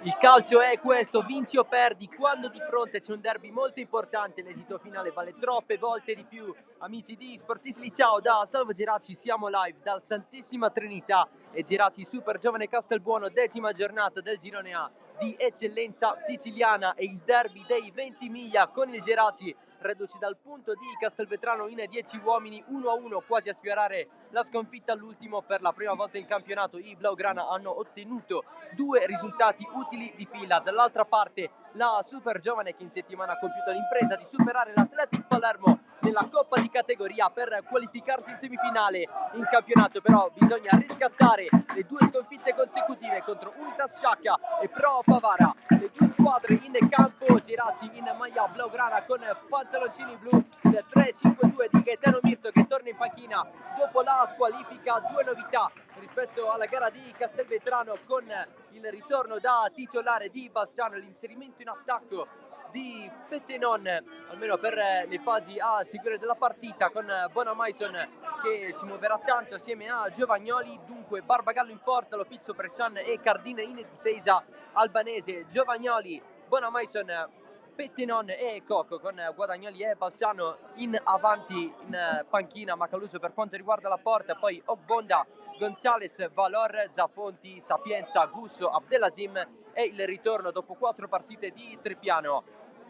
Il calcio è questo, vinci o perdi, quando di fronte c'è un derby molto importante, l'esito finale vale troppe volte di più. Amici di Sportisli, ciao da Salvo Geraci, siamo live dal Santissima Trinità e Geraci Super Giovane Castelbuono, 10ª giornata del girone A di eccellenza siciliana e il derby dei 20 miglia con il Geraci reduci dal punto di Castelvetrano in 10 uomini 1-1, quasi a sfiorare la sconfitta all'ultimo. Per la prima volta in campionato i Blaugrana hanno ottenuto 2 risultati utili di fila. Dall'altra parte la Super Giovane, che in settimana ha compiuto l'impresa di superare l'Athletic Palermo nella Coppa di categoria per qualificarsi in semifinale. In campionato però bisogna riscattare le 2 sconfitte consecutive contro Unitas Sciacca e Pro Favara. Le 2 squadre in campo, Geraci in maglia blaugrana con pantaloncini blu, il 3-5-2 di Gaetano Mirto che torna in panchina dopo la squalifica. 2 novità rispetto alla gara di Castelvetrano, con il ritorno da titolare di Balsano, l'inserimento in attacco di Pettenon, almeno per le fasi a seguire della partita, con Bonamaison che si muoverà tanto assieme a Giovagnoli. Dunque Barbagallo in porta, Lopizzo, Bressan e Cardine in difesa, Albanese, Giovagnoli, Bonamaison, Pettenon e Cocco, con Guadagnoli e Balsano in avanti in panchina. Macaluso per quanto riguarda la porta, poi Ogbonda, Gonzales, Valor, Zafonti, Sapienza, Gusso, Abdelazim e il ritorno dopo 4 partite di Treppiano.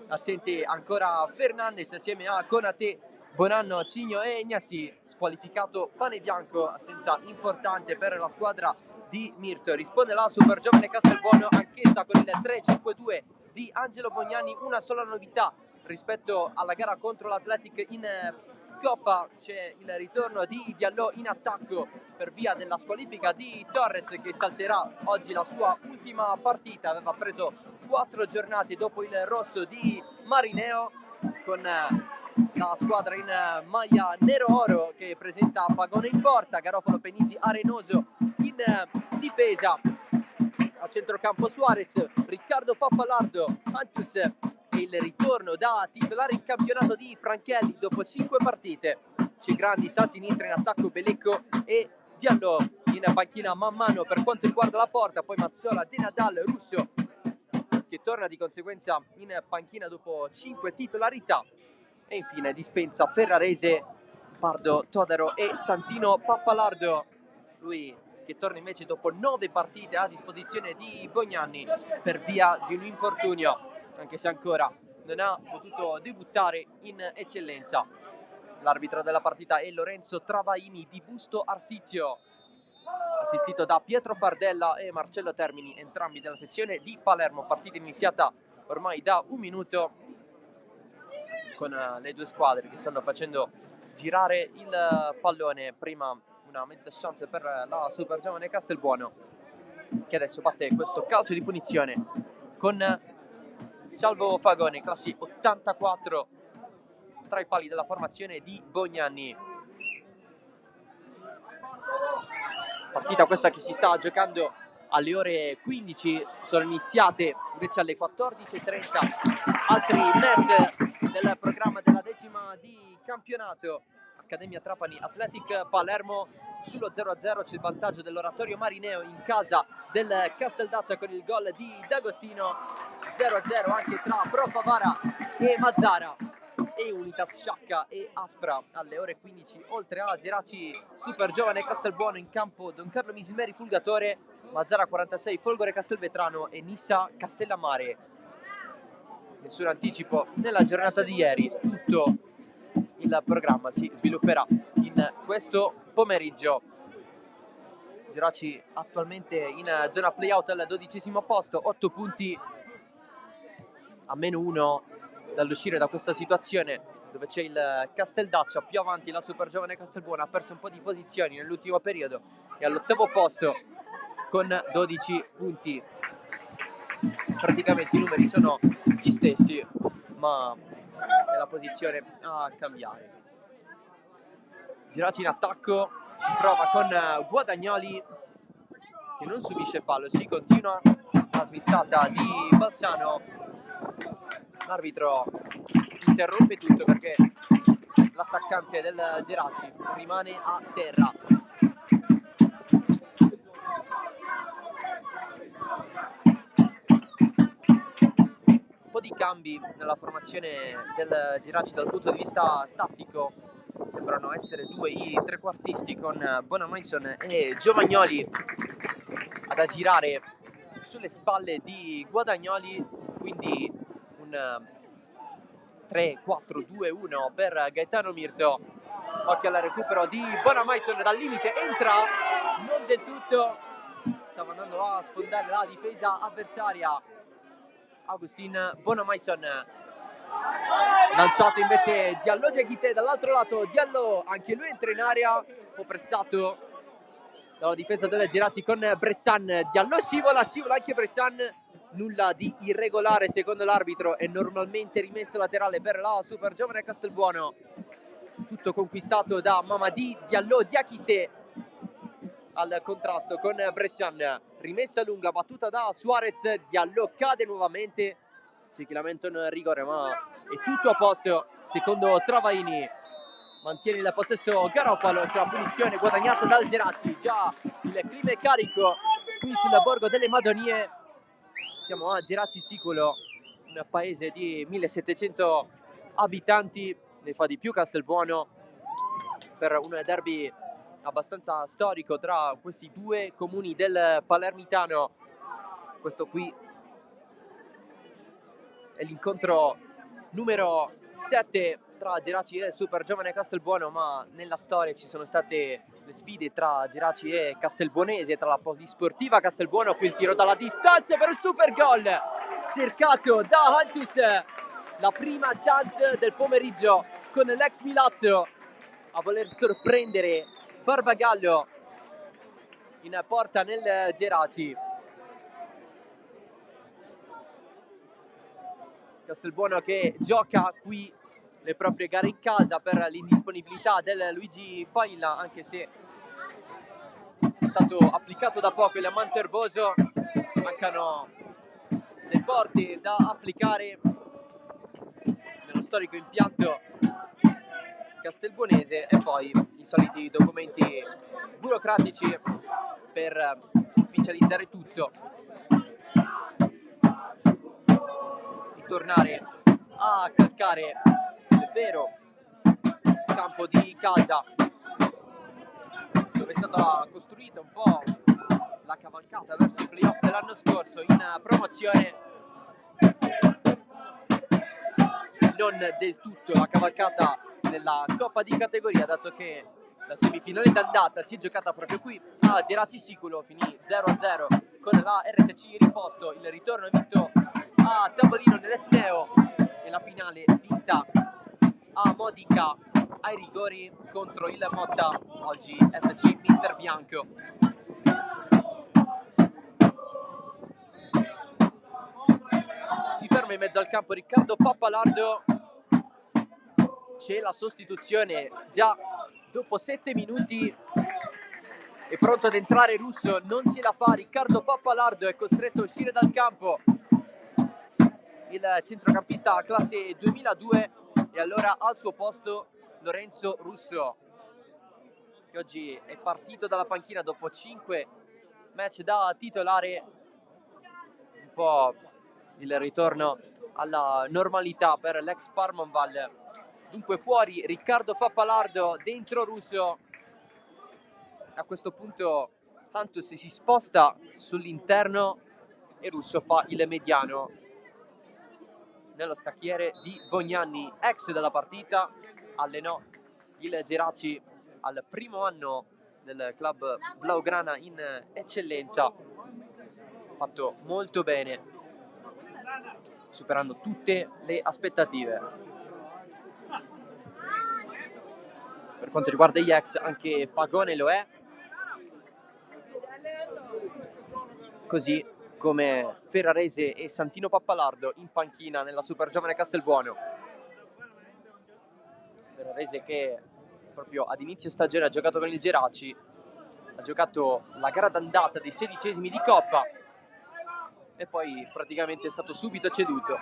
Assente ancora Fernandez assieme a Konate, Bonanno, Cigno e Ignasi. Squalificato Pane Bianco, assenza importante per la squadra di Mirto. Risponde la Super Giovane Castelbuono, anch'essa con il 3-5-2 di Angelo Bognani. Una sola novità rispetto alla gara contro l'Athletic in Coppa: c'è il ritorno di Diallo in attacco per via della squalifica di Torres, che salterà oggi la sua ultima partita. Aveva preso 4 giornate dopo il rosso di Marineo, con la squadra in maglia nero-oro che presenta Pagone in porta, Garofalo, Penisi, Arenoso in difesa. A centrocampo Suarez, Riccardo Pappalardo, Antus e il ritorno da titolare in campionato di Franchelli dopo 5 partite. C'è Grandis a sinistra, in attacco Belecco e Diallo in panchina man mano per quanto riguarda la porta. Poi Mazzola, De Nadal, Russo che torna di conseguenza in panchina dopo 5 titolarità. E infine Dispensa, Ferrarese, Pardo, Todaro e Santino Pappalardo, lui che torna invece dopo 9 partite a disposizione di Bognani per via di un infortunio, anche se ancora non ha potuto debuttare in eccellenza. L'arbitro della partita è Lorenzo Travaini di Busto Arsizio, assistito da Pietro Fardella e Marcello Termini, entrambi della sezione di Palermo. Partita iniziata ormai da un minuto, con le 2 squadre che stanno facendo girare il pallone. Prima una mezza chance per la Super Giovane Castelbuono, che adesso batte questo calcio di punizione con Salvo Fagone, classi 84, tra i pali della formazione di Bognani. Partita questa che si sta giocando alle ore 15, sono iniziate invece alle 14:30 altri match del programma della 10ª di campionato. Accademia Trapani Athletic Palermo, sullo 0-0 c'è il vantaggio dell'Oratorio Marineo in casa del Casteldaccia con il gol di D'Agostino. 0-0 anche tra Pro Favara e Mazzara e Unitas Sciacca e Aspra alle ore 15, oltre a Geraci Super Giovane Castelbuono in campo Don Carlo Misilmeri Fulgatore, Mazzara 46 Folgore Castelvetrano e Nissa Castellammare. Nessun anticipo nella giornata di ieri, tutto il programma si svilupperà in questo pomeriggio. Geraci attualmente in zona playout al 12° posto, 8 punti a -1 dall'uscire da questa situazione dove c'è il Casteldaccia. Più avanti la Super Giovane Castelbuono ha perso un po' di posizioni nell'ultimo periodo, è all'8° posto con 12 punti. Praticamente i numeri sono gli stessi, ma è la posizione a cambiare. Geraci in attacco, ci prova con Guadagnoli che non subisce fallo, si continua la svistata di Balsano. L'arbitro interrompe tutto perché l'attaccante del Geraci rimane a terra. di cambi nella formazione del Geraci dal punto di vista tattico. Sembrano essere due i trequartisti con Bonamaison e Giovagnoli ad aggirare sulle spalle di Guadagnoli, quindi un 3-4-2-1 per Gaetano Mirto. Occhio al recupero di Bonamaison dal limite, entra non del tutto, stava andando a sfondare la difesa avversaria. Augustin Bonamaison, lanciato invece Diallo Diakité dall'altro lato. Diallo anche lui entra in area, un po' pressato dalla difesa del Geraci con Bressan. Diallo scivola anche Bressan, nulla di irregolare secondo l'arbitro e normalmente rimesso laterale per la Super Giovane Castelbuono. Tutto conquistato da Mamadi. Diallo Diakité al contrasto con Bressan, rimessa lunga battuta da Suarez. Diallo cade nuovamente, c'è chi lamenta un rigore ma è tutto a posto secondo Travaini. Mantiene il possesso Garopalo, c'è la punizione guadagnata dal Geraci. Già il clima è carico qui sul Borgo delle Madonie. Siamo a Geraci Siculo, un paese di 1700 abitanti, ne fa di più Castelbuono, per un derby abbastanza storico tra questi due comuni del Palermitano. Questo qui è l'incontro numero 7 tra Geraci e Super Giovane Castelbuono, ma nella storia ci sono state le sfide tra Geraci e Castelbuonese, tra la Polisportiva Castelbuono. Qui il tiro dalla distanza per un super gol cercato da Antus, la prima chance del pomeriggio con l'ex Milazzo a voler sorprendere Barbagallo in porta nel Geraci. Castelbuono che gioca qui le proprie gare in casa per l'indisponibilità del Luigi Failla, anche se è stato applicato da poco il manto erboso. Mancano le porte da applicare nello storico impianto castelbuonese e poi i soliti documenti burocratici per ufficializzare tutto, tornare a calcare il vero campo di casa dove è stata costruita un po' la cavalcata verso i playoff dell'anno scorso in promozione. Non del tutto la cavalcata nella Coppa di categoria, dato che la semifinale d'andata si è giocata proprio qui a Geraci Siculo, finì 0-0 con la RSC Riposto. Il ritorno vinto a tavolino nell'Etneo e la finale vinta a Modica ai rigori contro il Motta, oggi FC Mister Bianco. Si ferma in mezzo al campo Riccardo Pappalardo, c'è la sostituzione già dopo 7 minuti, è pronto ad entrare Russo, non ce la fa Riccardo Pappalardo, è costretto a uscire dal campo il centrocampista classe 2002 e allora al suo posto Lorenzo Russo, che oggi è partito dalla panchina dopo 5 match da titolare. Un po' il ritorno alla normalità per l'ex Parmonval. Dunque fuori Riccardo Pappalardo, dentro Russo. A questo punto Antus si sposta sull'interno e Russo fa il mediano. Nello scacchiere di Bognanni, ex della partita, allenò il Geraci al primo anno del club Blaugrana in eccellenza. Fatto molto bene, superando tutte le aspettative. Per quanto riguarda gli ex, anche Fagone lo è, così come Ferrarese e Santino Pappalardo in panchina nella Super Giovane Castelbuono. Ferrarese che proprio ad inizio stagione ha giocato con il Geraci, ha giocato la gara d'andata dei 16esimi di Coppa e poi praticamente è stato subito ceduto.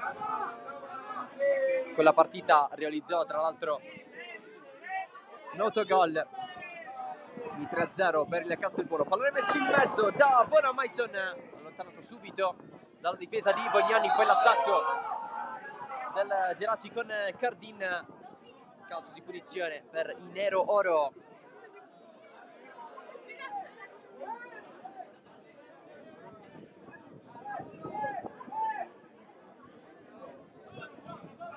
Con la partita realizzò tra l'altro un autogol di 3-0 per il Castelbuono. Pallone messo in mezzo da Bonamaison, allontanato subito dalla difesa di Bognani, poi l'attacco del Geraci con Cardin. Calcio di punizione per i nero-oro.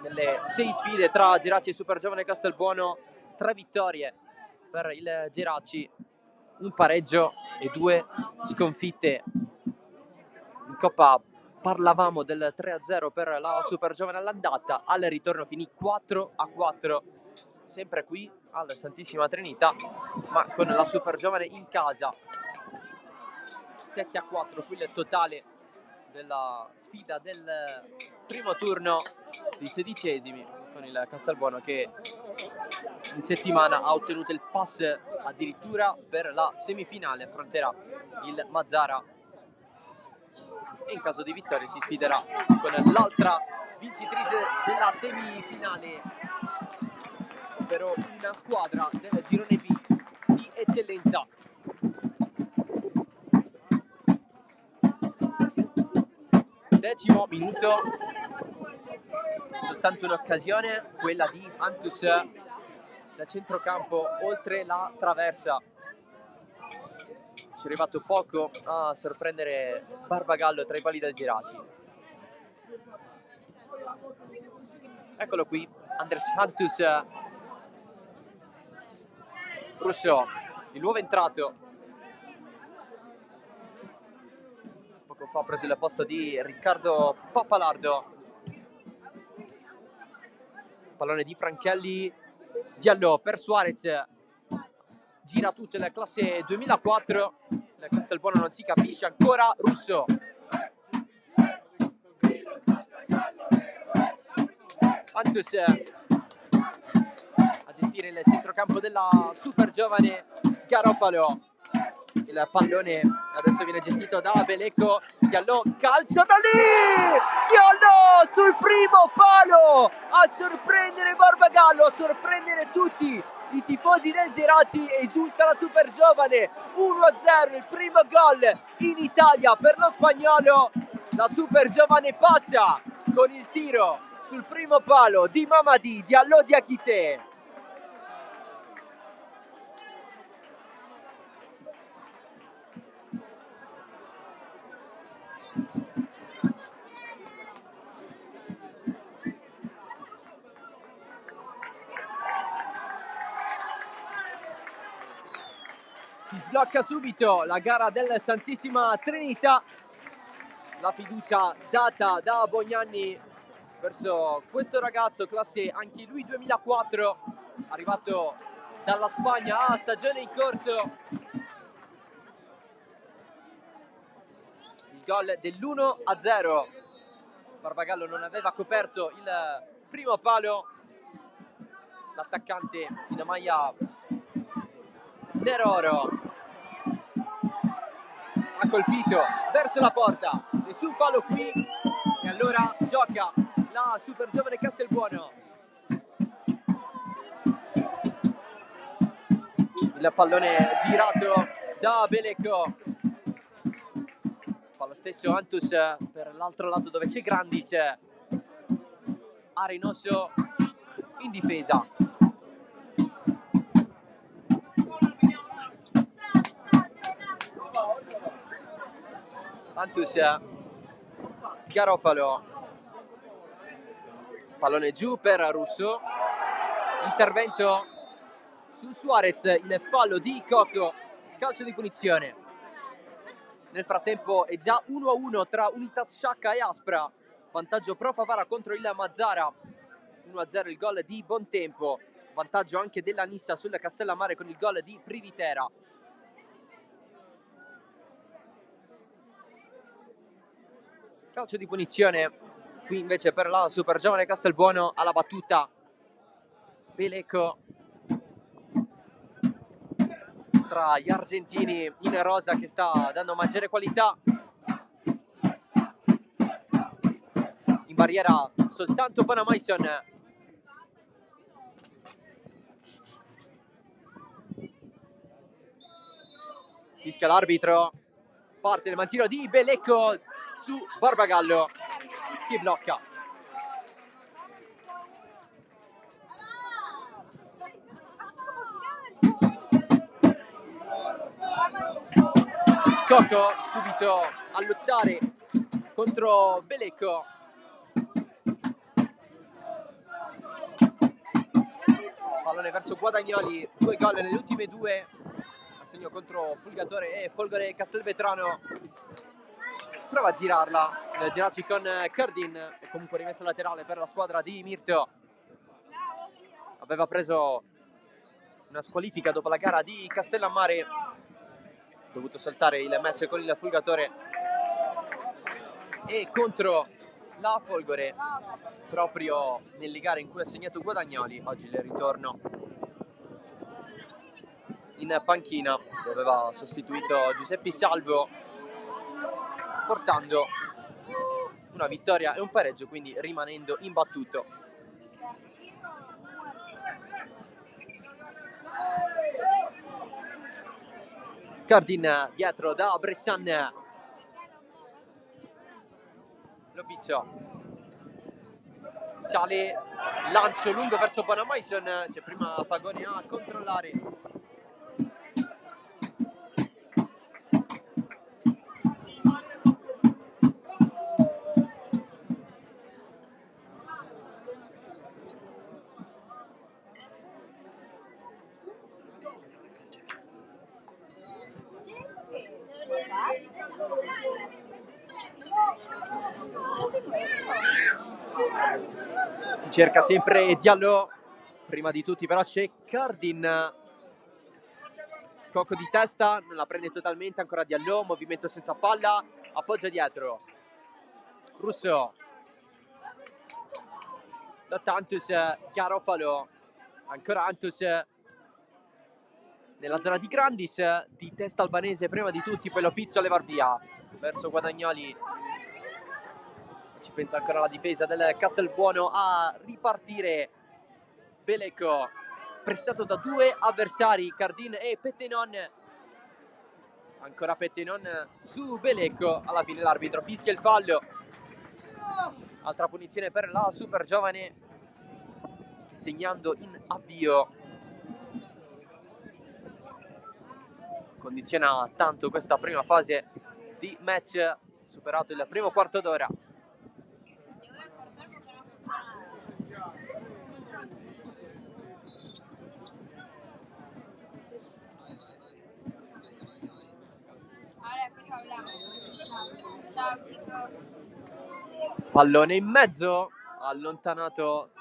Nelle 6 sfide tra Geraci e Supergiovane Castelbuono, 3 vittorie per il Geraci, un pareggio e 2 sconfitte. In Coppa parlavamo del 3-0 per la Supergiovane all'andata, al ritorno finì 4-4, sempre qui alla Santissima Trinità, ma con la Supergiovane in casa. 7-4 fu il totale della sfida del primo turno di 16esimi, con il Castelbuono che in settimana ha ottenuto il pass addirittura per la semifinale, affronterà il Mazara e in caso di vittoria si sfiderà con l'altra vincitrice della semifinale, ovvero una squadra del girone B di eccellenza. Decimo minuto, soltanto un'occasione, quella di Antus da centrocampo oltre la traversa. Ci è arrivato poco a sorprendere Barbagallo tra i pali del Geraci. Eccolo qui, Andres Antus. Russo, il nuovo entrato. Poco fa ha preso il posto di Riccardo Pappalardo. Pallone di Franchelli, Diallo per Suarez, gira tutta la classe 2004, il Castelbuono non si capisce ancora, Russo. Antus a gestire il centrocampo della Supergiovane Garofalo. Il pallone adesso viene gestito da Belecco, Diallo calcia da lì, Diallo sul primo palo a sorprendere Barbagallo, a sorprendere tutti i tifosi del Geraci. Esulta la Supergiovane, 1-0, il primo gol in Italia per lo spagnolo. La Supergiovane passa con il tiro sul primo palo di Mamadi, Diallo Diakité. Si sblocca subito la gara del Santissima Trinità. La fiducia data da Bognanni verso questo ragazzo, classe anche lui 2004, arrivato dalla Spagna a stagione in corso. Il gol dell'1-0. Barbagallo non aveva coperto il primo palo. L'attaccante in maglia nero-oro ha colpito verso la porta, nessun fallo qui e allora gioca la Supergiovane Castelbuono. Il pallone girato da Belecco, fa lo stesso Antus per l'altro lato dove c'è Grandis, Arenoso in difesa. Antus, Garofalo, pallone giù per Russo, intervento su Suarez, il fallo di Cocco, calcio di punizione. Nel frattempo è già 1-1 tra Unitas Sciacca e Aspra, vantaggio pro Favara contro il Mazara, 1-0 il gol di Bontempo, vantaggio anche della Nissa sul Castellammare con il gol di Privitera. Calcio di punizione qui invece per la Supergiovane Castelbuono, alla battuta Belecco tra gli argentini in rosa che sta dando maggiore qualità. In barriera soltanto Bonamaison. Fischia l'arbitro, parte il mantino di Belecco su Barbagallo che blocca. Coco subito a lottare contro Belecco. Pallone verso Guadagnoli, 2 gol nelle ultime 2, a segno contro Fulgatore e Folgore Castelvetrano. Prova a girarci con Cardin, e comunque rimessa laterale per la squadra di Mirto. Aveva preso una squalifica dopo la gara di Castellammare, dovuto saltare il match con il Fulgatore, e contro la Folgore proprio nelle gare in cui ha segnato Guadagnoli. Oggi il ritorno in panchina, dove aveva sostituito Giuseppe Salvo, portando una vittoria e un pareggio, quindi rimanendo imbattuto. Cardin dietro da Bressan, Lopiccio sale, lancio lungo verso Bonamaison, c'è prima Fagoni a controllare. Si cerca sempre Diallo, prima di tutti però c'è Cardin. Coco di testa, non la prende totalmente, ancora Diallo, movimento senza palla, appoggia dietro. Russo. Da Tantus, Garofalo, ancora Antus nella zona di Grandis, di testa albanese prima di tutti, poi lo pizzo a levar via verso Guadagnoli. Ci pensa ancora la difesa del Castelbuono a ripartire. Belecco pressato da 2 avversari, Cardin e Pettenon. Ancora Pettenon su Belecco, alla fine l'arbitro fischia il fallo. Altra punizione per la super giovane, segnando in avvio. Condiziona tanto questa prima fase di match, superato il primo quarto d'ora. Pallone in mezzo, allontanato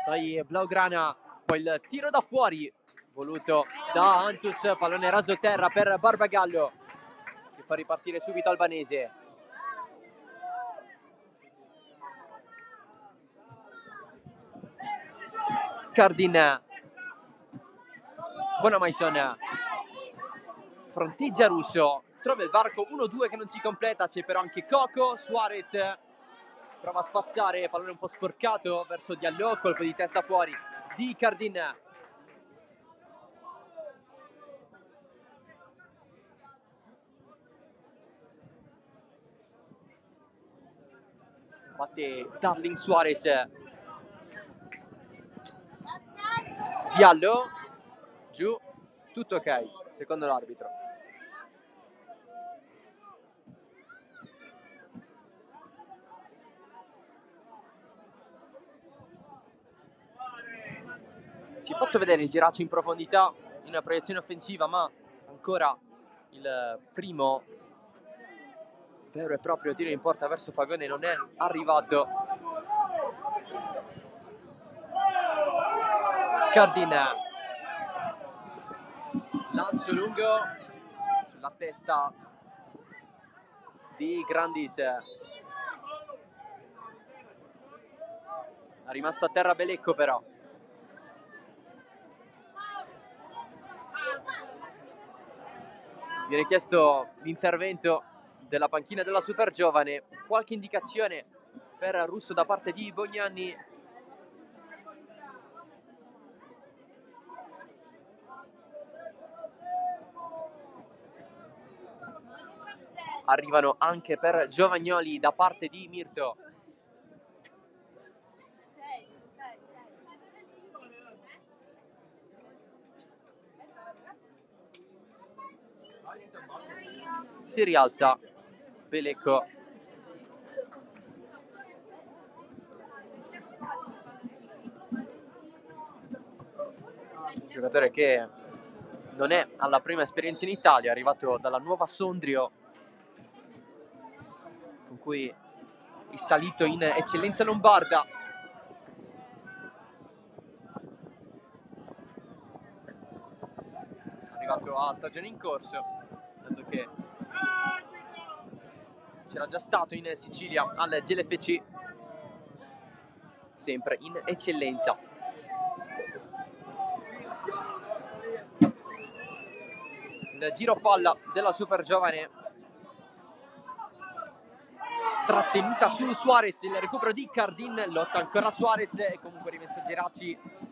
dai Blaugrana, poi il tiro da fuori voluto da Antus, pallone raso terra per Barbagallo, che fa ripartire subito Albanese. Cardin, Bonamaison, fronteggia Russo, trova il varco 1-2 che non si completa, c'è però anche Coco. Suarez prova a spazzare, pallone un po' sporcato verso Diallo, colpo di testa fuori di Cardin. Batte Darling Suarez. Diallo giù, tutto ok secondo l'arbitro. Si è fatto vedere il giraccio in profondità in una proiezione offensiva, ma ancora il primo vero e proprio tiro in porta verso Fagone non è arrivato. Cardin, lancio lungo sulla testa di Grandis, è rimasto a terra Belecco però. Viene chiesto l'intervento della panchina della super giovane, qualche indicazione per Russo da parte di Bognanni. Arrivano anche per Giovagnoli da parte di Mirto. si rialza Belecco. Un giocatore che non è alla prima esperienza in Italia, è arrivato dalla Nuova Sondrio, con cui è salito in eccellenza lombarda. È arrivato a stagione in corso, dato che c'era già stato in Sicilia al GLFC, sempre in eccellenza. Il giro palla della Super Giovane, trattenuta su Suarez, il recupero di Cardin, lotta ancora Suarez e comunque rimessa Geraci.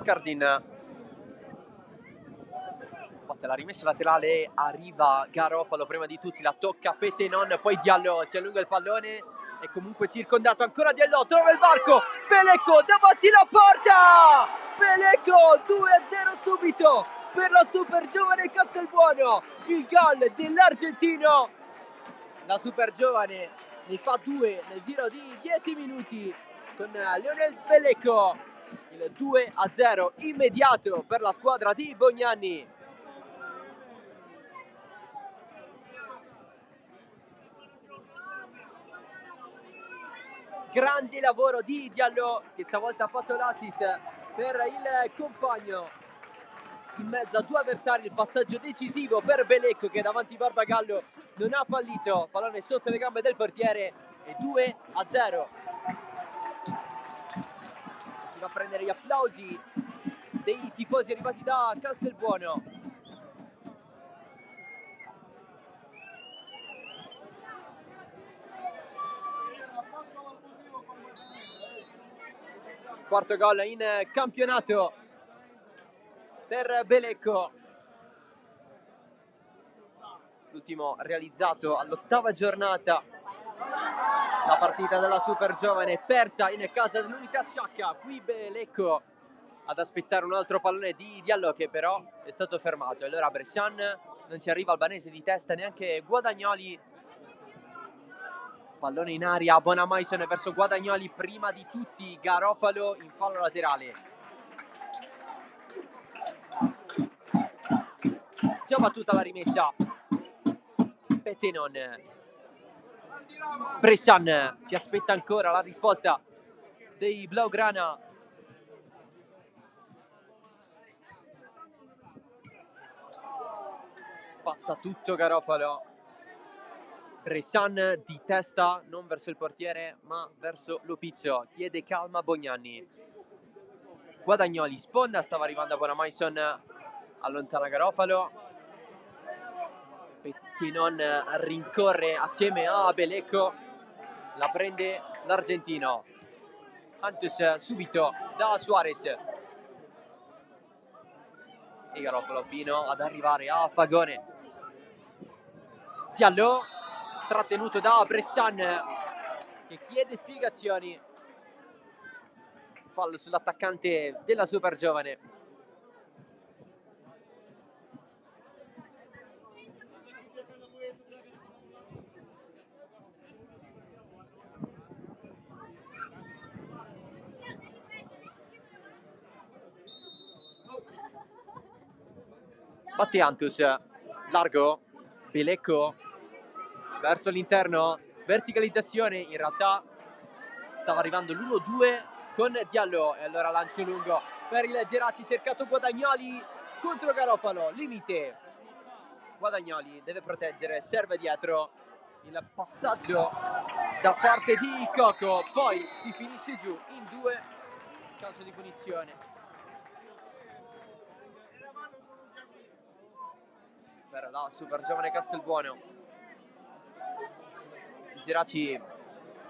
Cardin batte la rimessa laterale, arriva Garofalo prima di tutti, la tocca Petenon, poi Diallo si allunga il pallone e comunque circondato ancora Diallo, trova il varco, Belecco davanti la porta, Belecco 2-0 subito per la Super Giovane Castelbuono, il gol dell'argentino. La Super Giovane ne fa 2 nel giro di 10 minuti con Leonel Belecco, il 2-0 immediato per la squadra di Bognanni. Grande lavoro di Diallo, che stavolta ha fatto l'assist per il compagno in mezzo a due avversari. Il passaggio decisivo per Belecco, che davanti a Barbagallo non ha fallito, pallone sotto le gambe del portiere e 2-0. Si va a prendere gli applausi dei tifosi arrivati da Castelbuono. Quarto gol in campionato per Belecco, l'ultimo realizzato all'8ª giornata. La partita della Super Giovane persa in casa dell'Unità Sciacca. Qui Belecco ad aspettare un altro pallone di Diallo, che però è stato fermato. E allora Brescian, non ci arriva Albanese di testa, neanche Guadagnoli. Pallone in aria, Bonamaison verso Guadagnoli, prima di tutti Garofalo in fallo laterale. Già battuta la rimessa, Petenon. Brescian si aspetta ancora la risposta dei Blaugrana. Spazza tutto Garofalo. Brescian di testa, non verso il portiere ma verso Lupizio, chiede calma a Bognanni. Guadagnoli sponda, stava arrivando a Bonamaison, allontana Garofalo. Petenon rincorre assieme a Belecco, la prende l'argentino. Antus subito da Suarez e Garofalo fino ad arrivare a Fagone. Diallo trattenuto da Brescian, che chiede spiegazioni. Fallo sull'attaccante della Super Giovane. Batte Antus, largo, Belecco verso l'interno, verticalizzazione, in realtà stava arrivando l'1-2 con Diallo, e allora lancio lungo per il Geraci, cercato Guadagnoli contro Garofalo, limite. Guadagnoli deve proteggere, serve dietro, il passaggio da parte di Coco, poi si finisce giù in 2, calcio di punizione per la Super Giovane Castelbuono. Il Geraci è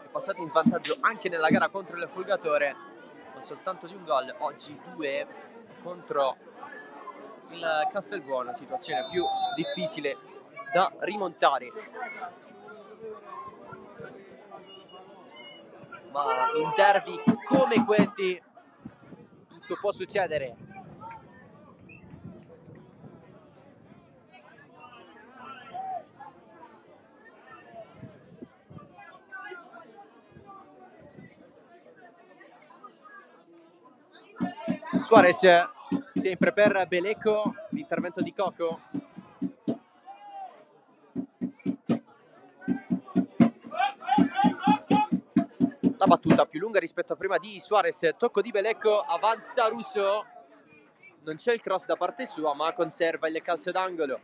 passato in svantaggio anche nella gara contro il Fulgatore, ma soltanto di un gol, oggi 2 contro il Castelbuono, situazione più difficile da rimontare. Ma in derby come questi tutto può succedere. Suarez sempre per Belecco, l'intervento di Coco. La battuta più lunga rispetto a prima di Suarez, tocco di Belecco, avanza Russo, non c'è il cross da parte sua ma conserva il calcio d'angolo.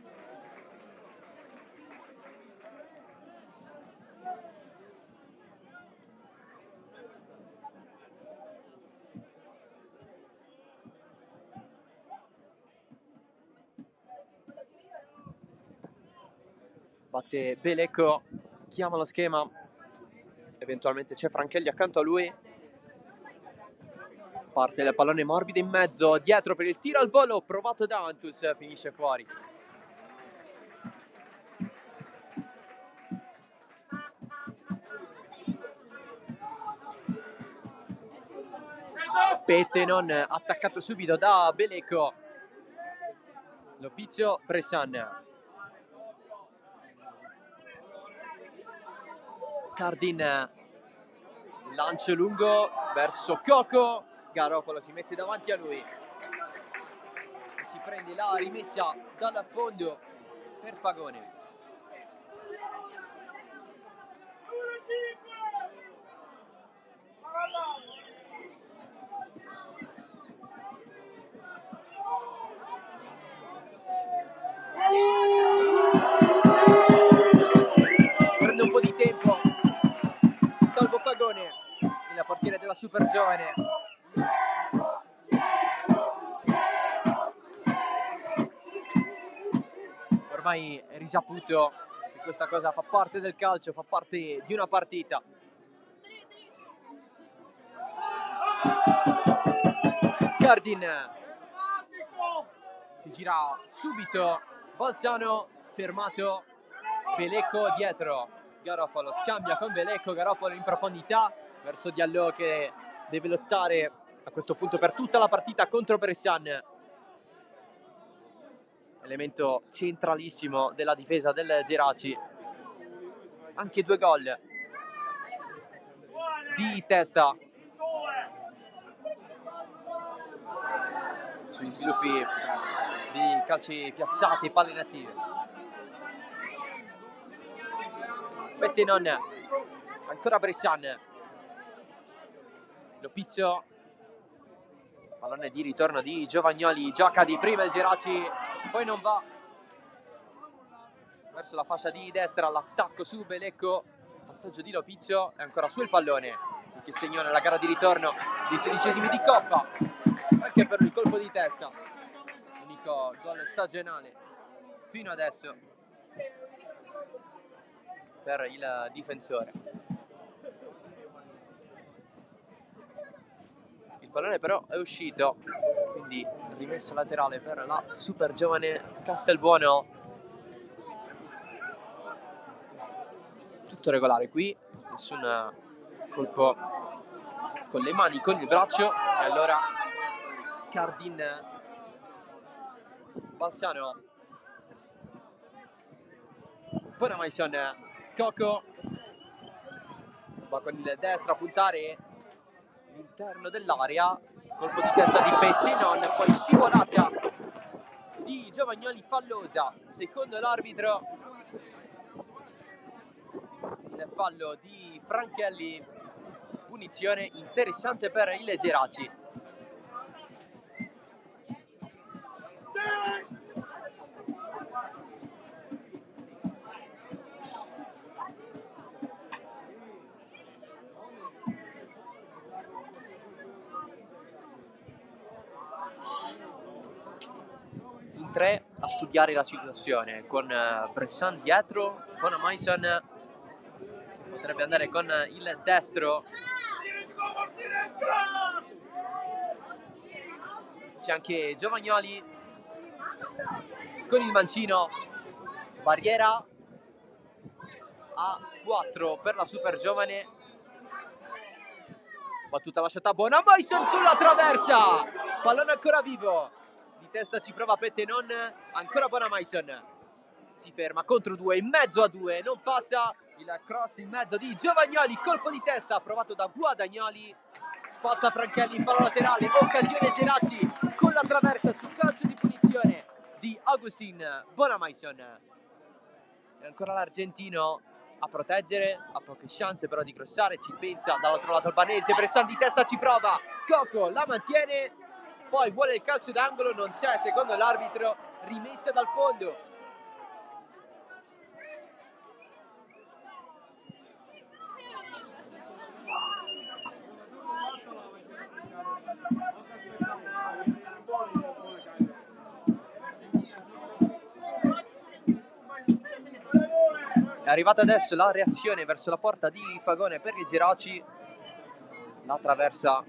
Batte Belecco, chiama lo schema, eventualmente c'è Franchelli accanto a lui. Parte il pallone morbido in mezzo, dietro per il tiro al volo, provato da Antus, finisce fuori. Pettenon attaccato subito da Belecco. Lopizio Bressan. Cardin, lancio lungo verso Coco. Garofalo si mette davanti a lui. Si prende la rimessa dal fondo per Fagone. Prende un po' di tempo. Salvo Fagone, il portiere della Super Giovane. Ormai è risaputo che questa cosa fa parte del calcio, fa parte di una partita. Cardin si gira subito, Balzano fermato, Belecco dietro, Garofalo scambia con Belecco, Garofalo in profondità verso Diallo che deve lottare a questo punto per tutta la partita contro Bressan, elemento centralissimo della difesa del Geraci. Anche 2 gol di testa sugli sviluppi di calci piazzati e palle inattive. Pettenon, ancora Bressan, Lopizio, pallone di ritorno di Giovagnoli, gioca di prima il Geraci, poi non va verso la fascia di destra, l'attacco su Belecco, passaggio di Lopizio e ancora sul pallone che segna nella gara di ritorno di 16esimi di Coppa. Anche per lui colpo di testa, unico gol stagionale fino adesso per il difensore. Il pallone però è uscito, quindi rimessa laterale per la Super Giovane Castelbuono. Tutto regolare qui, nessun colpo con le mani, con il braccio. E allora Cardin, Balzano, Bonamaison, Coco va con il destro a puntare all'interno dell'area, colpo di testa di Pettenon, poi scivolata di Giovagnoli fallosa, secondo l'arbitro il fallo di Franchelli, punizione interessante per il Geraci. In 3 a studiare la situazione, con Bressan dietro, Bonamaison potrebbe andare con il destro. C'è anche Giovagnoli con il mancino, barriera a 4 per la super giovane. Battuta lasciata buona, Mason sulla traversa, pallone ancora vivo, di testa ci prova Pettenon, ancora buona Mason, si ferma contro 2, in mezzo a 2, non passa, il cross in mezzo di Giovagnoli, colpo di testa provato da Guadagnoli, spazza Franchelli in fallo laterale, occasione Geraci con la traversa sul calcio di punizione di Augustin Bonamaison. E ancora l'argentino a proteggere, ha poche chance però di crossare, ci pensa dall'altro lato albanese, Bressan di testa ci prova, Coco la mantiene, poi vuole il calcio d'angolo, non c'è secondo l'arbitro, rimessa dal fondo. È arrivata adesso la reazione verso la porta di Fagone per il Geraci, la traversa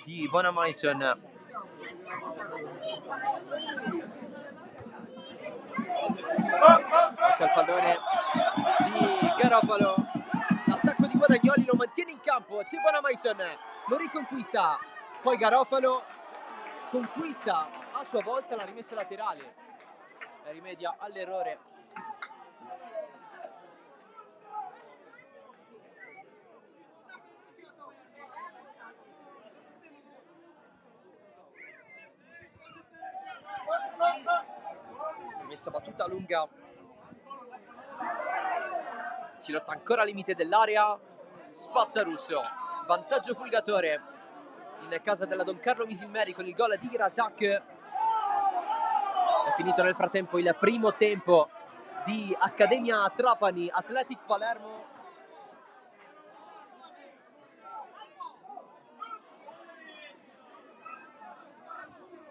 di Bonamaison. Occhio al pallone di Garofalo, l'attacco di Guadagnoli lo mantiene in campo, c'è Bonamaison, lo riconquista, poi Garofalo conquista a sua volta la rimessa laterale e rimedia all'errore. Messa battuta lunga, si lotta ancora al limite dell'area, spazza Russo, vantaggio Fulgatore in casa della Don Carlo Misilmeri con il gol di Razak. È finito nel frattempo il primo tempo di Accademia Trapani Athletic Palermo.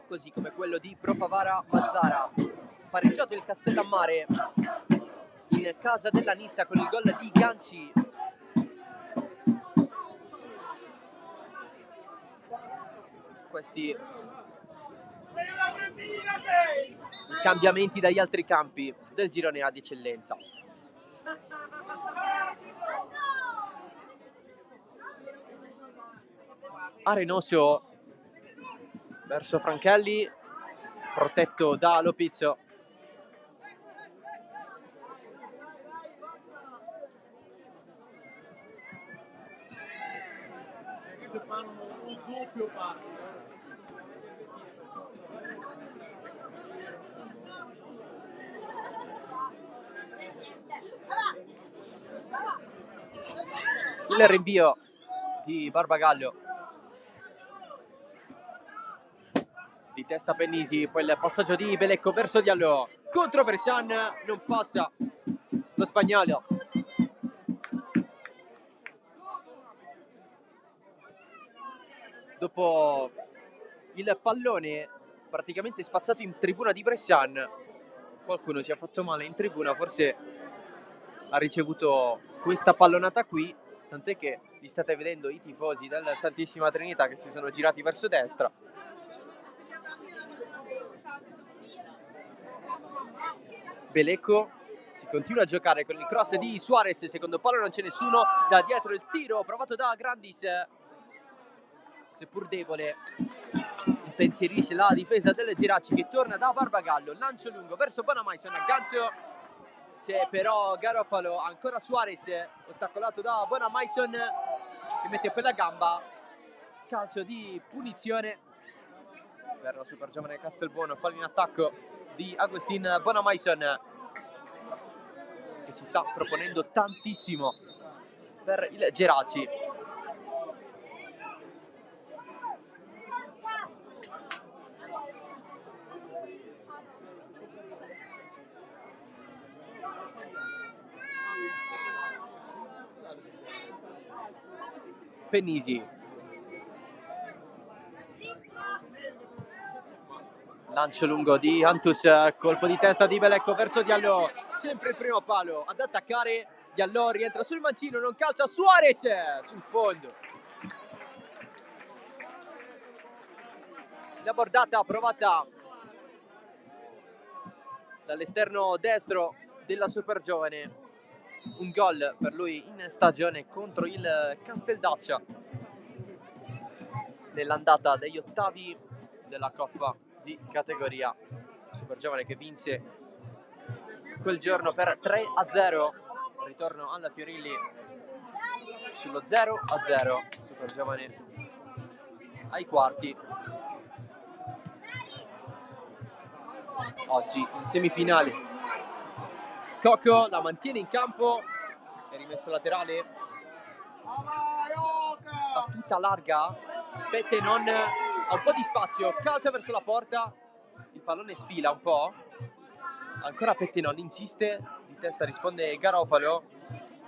Così come quello di Profavara Mazzara. Pareggiato il Castellammare in casa della Nissa con il gol di Ganci. Questi i cambiamenti dagli altri campi del girone A di eccellenza. Arenoso verso Franchelli, protetto da Lopizzo. Il rinvio di Barbagallo, di testa Pennisi, poi il passaggio di Belecco verso Diallo, contro Bressan, non passa lo spagnolo. Dopo il pallone praticamente spazzato in tribuna di Bressan, qualcuno si è fatto male in tribuna, forse ha ricevuto questa pallonata qui, tant'è che li state vedendo i tifosi del Santissima Trinità che si sono girati verso destra. Belecco si continua a giocare con il cross di Suarez, secondo palo non c'è nessuno, da dietro il tiro provato da Grandis, seppur debole, impensierisce la difesa delle Geraci che torna da Barbagallo, lancio lungo verso Bonamaison, aggancio, c'è però Garofalo, ancora Suarez, ostacolato da Bonamaison che mette per la gamba, calcio di punizione per la super giovane Castelbuono, fallo in attacco di Agustin Bonamaison che si sta proponendo tantissimo per il Geraci. Pennisi, lancio lungo di Antus, colpo di testa di Belecco verso Diallo, sempre il primo palo ad attaccare, Diallo rientra sul mancino, non calcia, Suarez sul fondo. La bordata provata dall'esterno destro della Super Giovane. Un gol per lui in stagione contro il Casteldaccia nell'andata degli ottavi della Coppa di categoria. Super Giovane che vinse quel giorno per 3-0. Ritorno alla Fiorilli sullo 0-0. Super Giovane ai quarti. Oggi in semifinale. Coco la mantiene in campo, è rimesso laterale, battuta larga, Pettenon ha un po' di spazio, calcia verso la porta, il pallone sfila un po', ancora Pettenon insiste, di testa risponde Garofalo,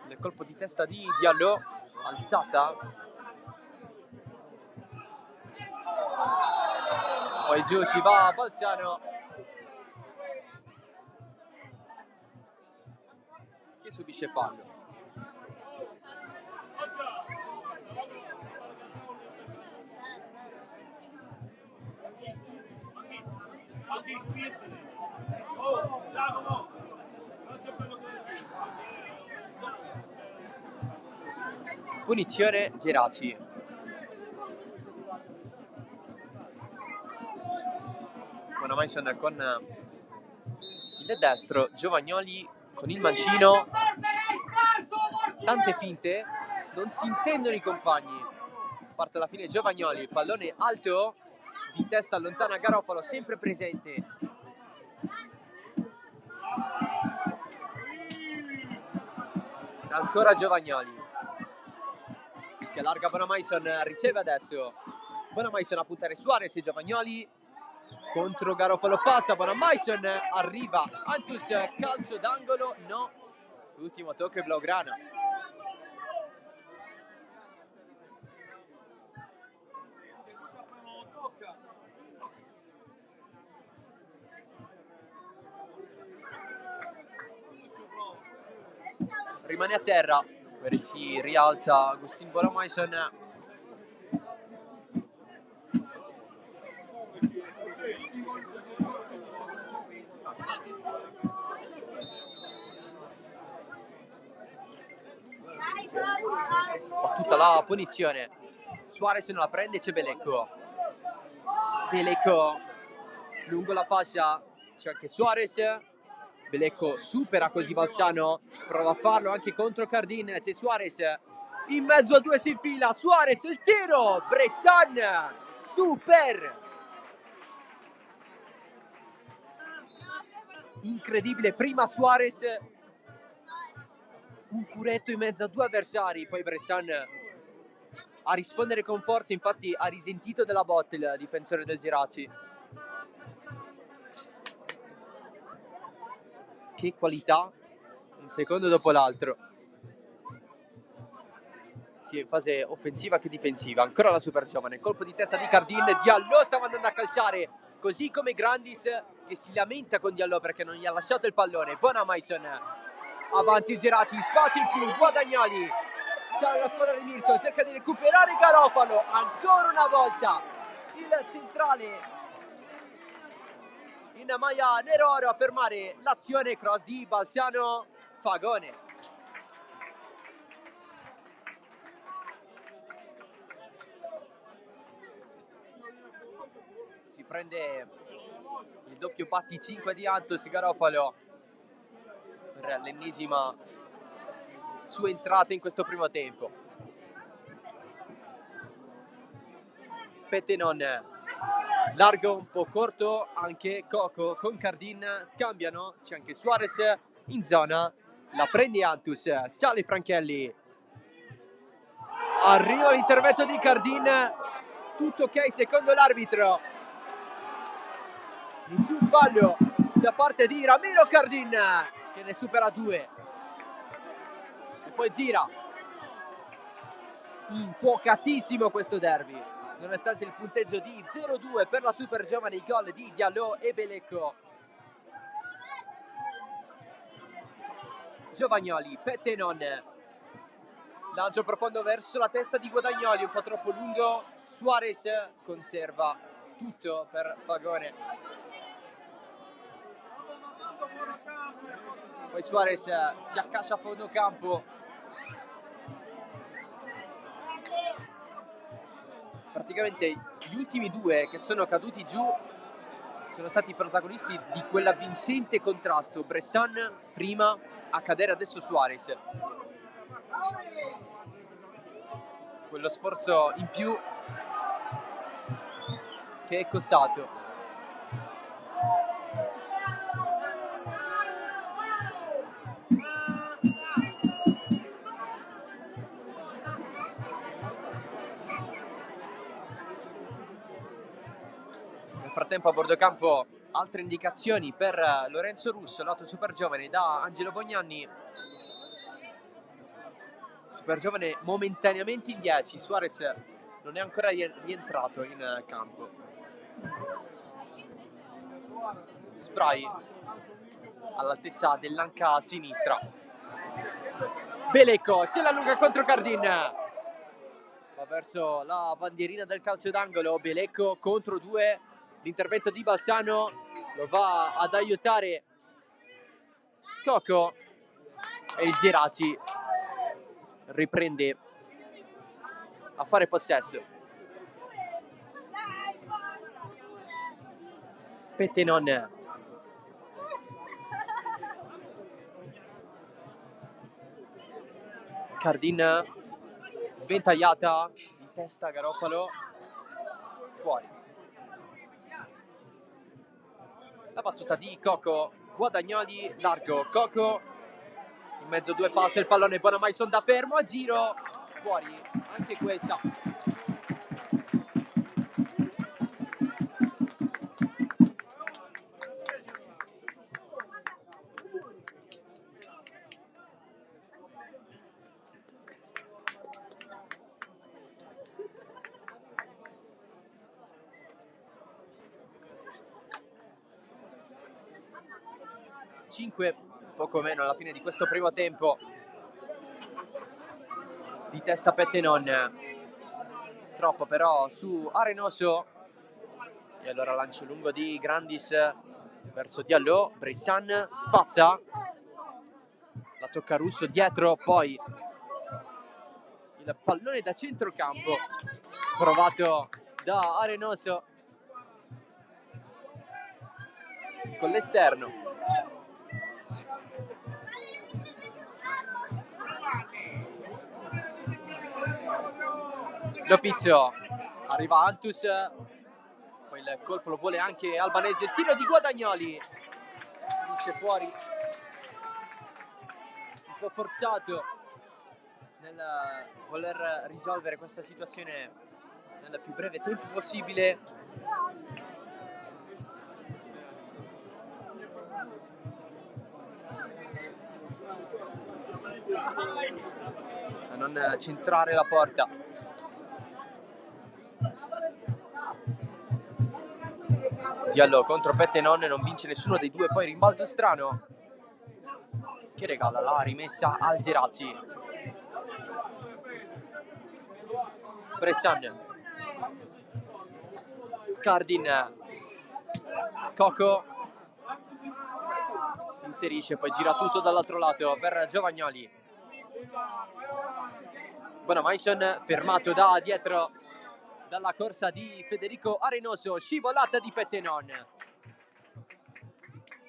nel colpo di testa di Diallo, alzata, poi giù si va Balzano, che subisce fallo. Punizione Geraci. Bonamaison con il destro, Giovagnoli con il mancino, tante finte, non si intendono i compagni. Parte alla fine Giovagnoli, pallone alto, di testa allontana Garofalo, sempre presente. Ancora Giovagnoli. Si allarga Bonamaison, riceve adesso. Bonamaison a puntare Suarez e Giovagnoli. Contro Garofalo passa, Bonamaison arriva. Antus, calcio d'angolo, no. L'ultimo tocco è blaugrana. Rimane a terra, si rialza Agustin Bonamaison. Tutta la punizione. Suarez non la prende, c'è Belecco. Belecco lungo la fascia, c'è anche Suarez. Belecco supera così Balzano, prova a farlo anche contro Cardin, c'è Suarez in mezzo a due, si infila Suarez, il tiro, Bressan, super, incredibile, prima Suarez, un furetto in mezzo a due avversari, poi Bressan a rispondere con forza, infatti ha risentito della botta il difensore del Geraci. Che qualità, un secondo dopo l'altro, sia in fase offensiva che difensiva. Ancora la Super Giovane, colpo di testa di Cardin, Diallo stava andando a calciare, così come Grandis che si lamenta con Diallo perché non gli ha lasciato il pallone. Bonamaison, avanti il Geraci, spazio in più, Guadagnoli, sale la squadra di Mirto, cerca di recuperare Garofalo, ancora una volta il centrale in maglia nero-oro a fermare l'azione, cross di Balzano, Fagone. Si prende il doppio patti 5 di Antus Garofalo per l'ennesima sua entrata in questo primo tempo. Pettenon, largo un po' corto, anche Coco con Cardin scambiano, c'è anche Suarez in zona, la prende Antus, sale Franchelli, arriva l'intervento di Cardin, tutto ok secondo l'arbitro, nessun fallo da parte di Ramiro Cardin che ne supera due e poi gira. Infuocatissimo questo derby, nonostante il punteggio di 0-2 per la Super Giovane, i gol di Diallo e Belecco. Giovagnoli, Pettenon, lancio profondo verso la testa di Guadagnoli, un po' troppo lungo, Suarez conserva tutto per Fagone. Poi Suarez si accascia a fondo campo. Praticamente gli ultimi due che sono caduti giù sono stati i protagonisti di quell'avvincente contrasto. Bressan prima, a cadere adesso Suarez. Quello sforzo in più che è costato. Nel frattempo a bordo campo altre indicazioni per Lorenzo Russo, lato super giovane, da Angelo Bognanni. Super giovane momentaneamente in 10, Suarez non è ancora rientrato in campo. Spray all'altezza dell'anca a sinistra. Belecco se la allunga contro Cardin, va verso la bandierina del calcio d'angolo. Belecco contro due, l'intervento di Balsano lo va ad aiutare Coco e il Geraci riprende a fare possesso. Pettenon Cardin sventagliata di testa, Garofalo fuori. La battuta di Coco, Guadagnoli largo, Coco in mezzo due passi, il pallone, Bonamaison da fermo, a giro, fuori anche questa. Poco meno alla fine di questo primo tempo. Di testa Pettenon, troppo però su Arenoso, e allora lancio lungo di Grandis verso Diallo. Bressan spazza, la tocca Russo dietro, poi il pallone da centrocampo provato da Arenoso con l'esterno. Lopizio, arriva Antus, poi il colpo lo vuole anche Albanese, il tiro di Guadagnoli finisce fuori, un po' forzato nel voler risolvere questa situazione nel più breve tempo possibile. A non centrare la porta. Diallo contro Pettenon, non vince nessuno dei due, poi rimbalzo strano che regala la rimessa al Geraci. Bressan, Cardin, Coco si inserisce, poi gira tutto dall'altro lato per Giovagnoli. Bonamaison fermato da dietro dalla corsa di Federico Arenoso, scivolata di Pettenon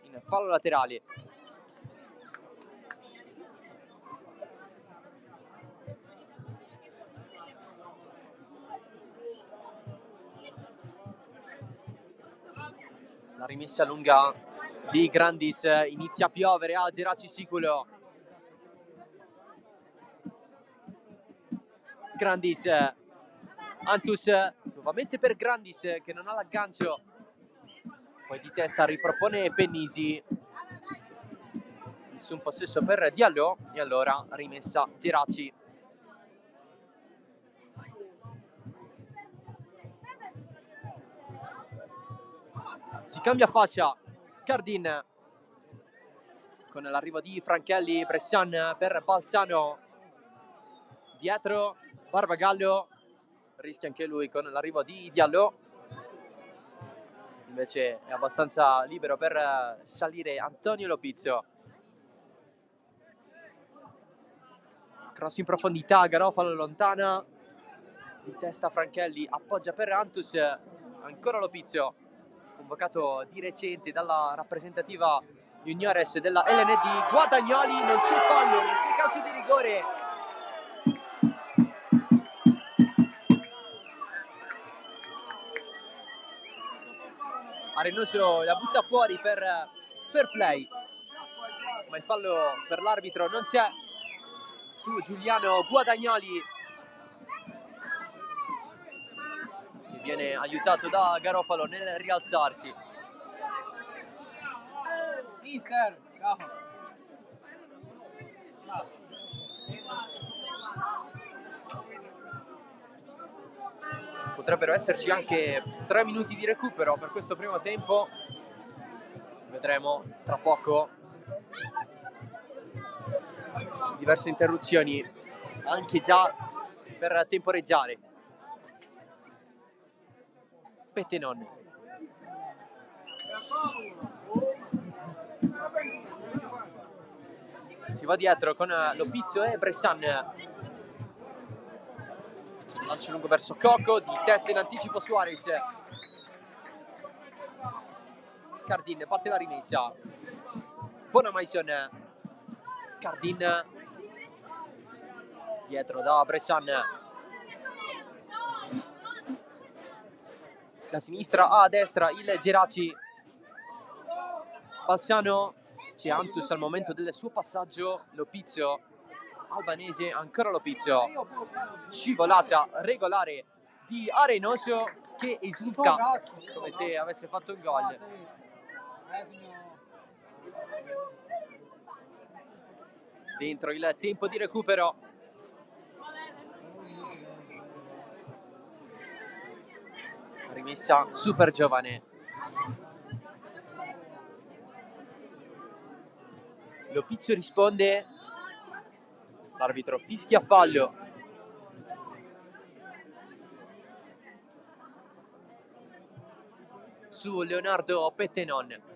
in fallo laterale. La rimessa lunga di Grandis, inizia a piovere a Geraci Siculo. Grandis, Antus nuovamente per Grandis che non ha l'aggancio, poi di testa ripropone Pennisi, nessun possesso per Diallo e allora rimessa Geraci. Si cambia fascia, Cardin con l'arrivo di Franchelli, Bressan per Balsano, dietro Barbagallo, rischia anche lui con l'arrivo di Diallo. invece è abbastanza libero per salire Antonio Lopizio. Cross in profondità, Garofalo lontana, di testa Franchelli, appoggia per Antus, ancora Lopizio, convocato di recente dalla rappresentativa juniores della LND. Guadagnoli, non c'è fallo, non c'è calcio di rigore. Arenoso la butta fuori per fair play, ma il fallo per l'arbitro non c'è su Giuliano Guadagnoli, che viene aiutato da Garofalo nel rialzarsi. Mister, ciao. Potrebbero esserci anche 3 minuti di recupero per questo primo tempo, vedremo tra poco. Diverse interruzioni anche già per temporeggiare. Pettenon, si va dietro con Lopizio e Bressan, lancio lungo verso Coco, di testa in anticipo Suarez. Cardin batte la rimessa, Bonamaison, Cardin dietro da Bressan, da sinistra a destra il Geraci. Balsano, c'è Antus al momento del suo passaggio. Lopizio, Albanese, ancora Lopizio, scivolata regolare di Arenoso che esulta come se avesse fatto un gol. Dentro il tempo di recupero. Rimessa super giovane. Lopizio risponde, l'arbitro fischia fallo. Su Leonardo Pettenon.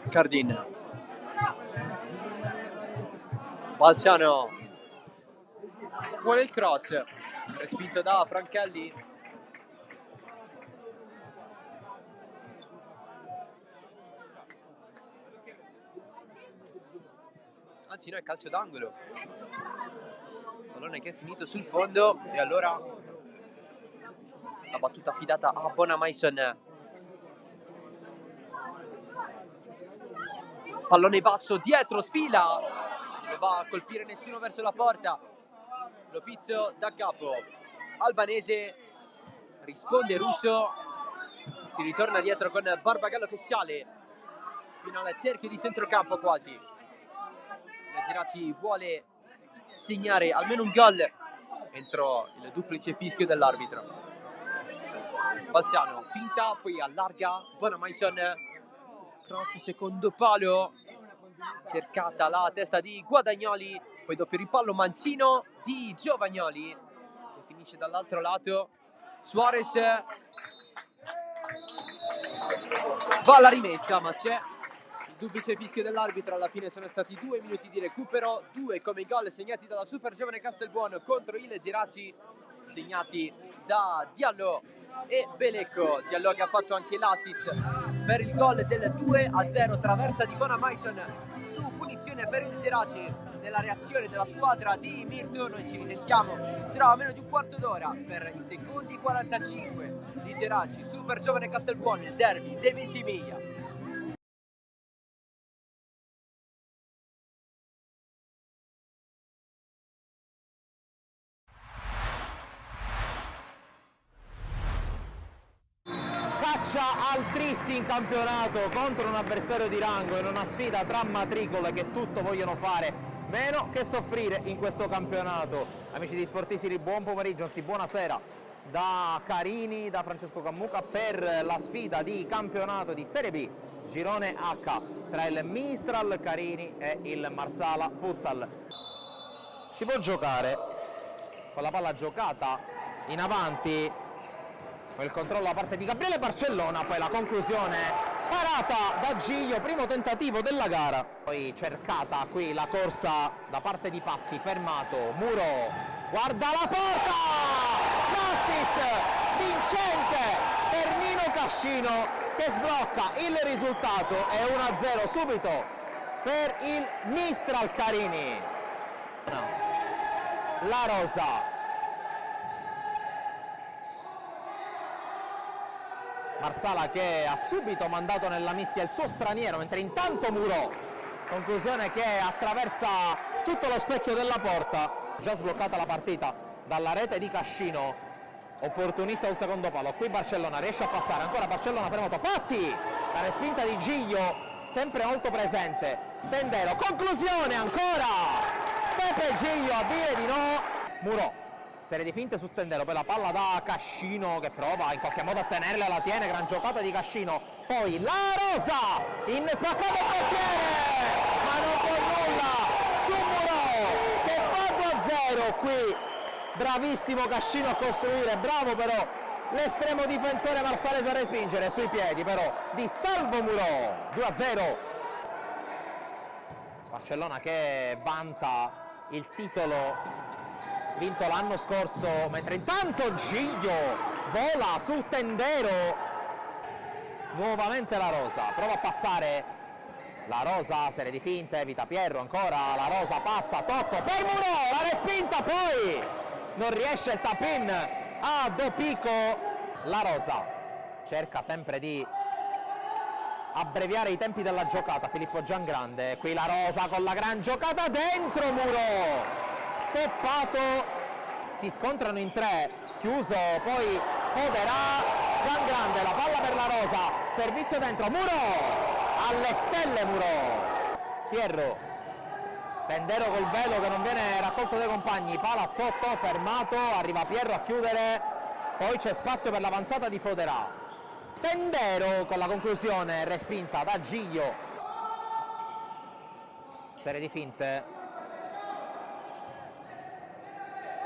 Cardin, Balsano, vuole il cross, respinto da Franchelli. Anzi no, è calcio d'angolo. Pallone che è finito sul fondo e allora la battuta affidata a Bonamaison. Pallone basso, dietro, sfila, non va a colpire nessuno verso la porta. Lopizio da capo, Albanese, risponde Russo, si ritorna dietro con Barbagallo che sale fino al cerchio di centrocampo quasi. La Geraci vuole segnare almeno un gol entro il duplice fischio dell'arbitro. Balsano, finta, poi allarga, Bonamaison, cross secondo palo, cercata la testa di Guadagnoli, poi doppio rimpallo mancino di Giovagnoli che finisce dall'altro lato. Suarez va alla rimessa, ma c'è il duplice fischio dell'arbitro. Alla fine sono stati 2 minuti di recupero, 2 come i gol segnati dalla super giovane Castelbuono contro il Geraci, segnati da Diallo e Belecco. Diallo che ha fatto anche l'assist per il gol del 2-0, traversa di Bonamaison su punizione per il Geraci. Nella reazione della squadra di Mirto noi ci risentiamo tra meno di un quarto d'ora per i secondi 45 di Geraci super giovane Castelbuono, il derby dei Ventimiglia. Caccia al tris in campionato contro un avversario di rango in una sfida tra matricole che tutto vogliono fare meno che soffrire in questo campionato. Amici di Sportisili, buon pomeriggio, anzi buonasera da Carini, da Francesco Cammuca per la sfida di campionato di Serie B, girone H, tra il Mistral Carini e il Marsala Futsal. Si può giocare con la palla giocata in avanti, con il controllo da parte di Gabriele Barcellona, poi la conclusione parata da Giglio, primo tentativo della gara, poi cercata qui la corsa da parte di Patti, fermato, Muro, guarda la porta, l'assist vincente per Nino Cascino che sblocca il risultato, è 1-0 subito per il Mistral Carini. La Rosa, Marsala che ha subito mandato nella mischia il suo straniero, mentre intanto Muro, conclusione che attraversa tutto lo specchio della porta. Già sbloccata la partita dalla rete di Cascino, opportunista sul secondo palo, qui Barcellona riesce a passare, ancora Barcellona fermato, Patti, la respinta di Giglio sempre molto presente, Tendero, conclusione ancora, Pepe Giglio a dire di no, Muro, serie di finte su Tendero, poi la palla da Cascino che prova in qualche modo a tenerla, la tiene, gran giocata di Cascino, poi la Rosa, in spaccato il portiere, ma non può nulla su Muro che fa 2-0 qui, bravissimo Cascino a costruire, bravo però l'estremo difensore marsalese a respingere sui piedi però di Salvo Muro, 2-0. Barcellona che vanta il titolo vinto l'anno scorso, mentre intanto Giglio vola su Tendero, nuovamente la Rosa, prova a passare la Rosa, serie di finte, evita Pierro, ancora la Rosa passa, tocco per Muro, la respinta, poi non riesce il tap-in a Dopico, la Rosa cerca sempre di abbreviare i tempi della giocata, Filippo Giangrande, qui la Rosa con la gran giocata dentro Muro, stoppato, si scontrano in tre, chiuso, poi Foderà, Giangrande, la palla per la Rosa, servizio dentro, Muro, alle stelle Muro, Pierro, Tendero col velo che non viene raccolto dai compagni, Palazzotto fermato, arriva Pierro a chiudere, poi c'è spazio per l'avanzata di Foderà, Tendero con la conclusione respinta da Giglio, serie di finte,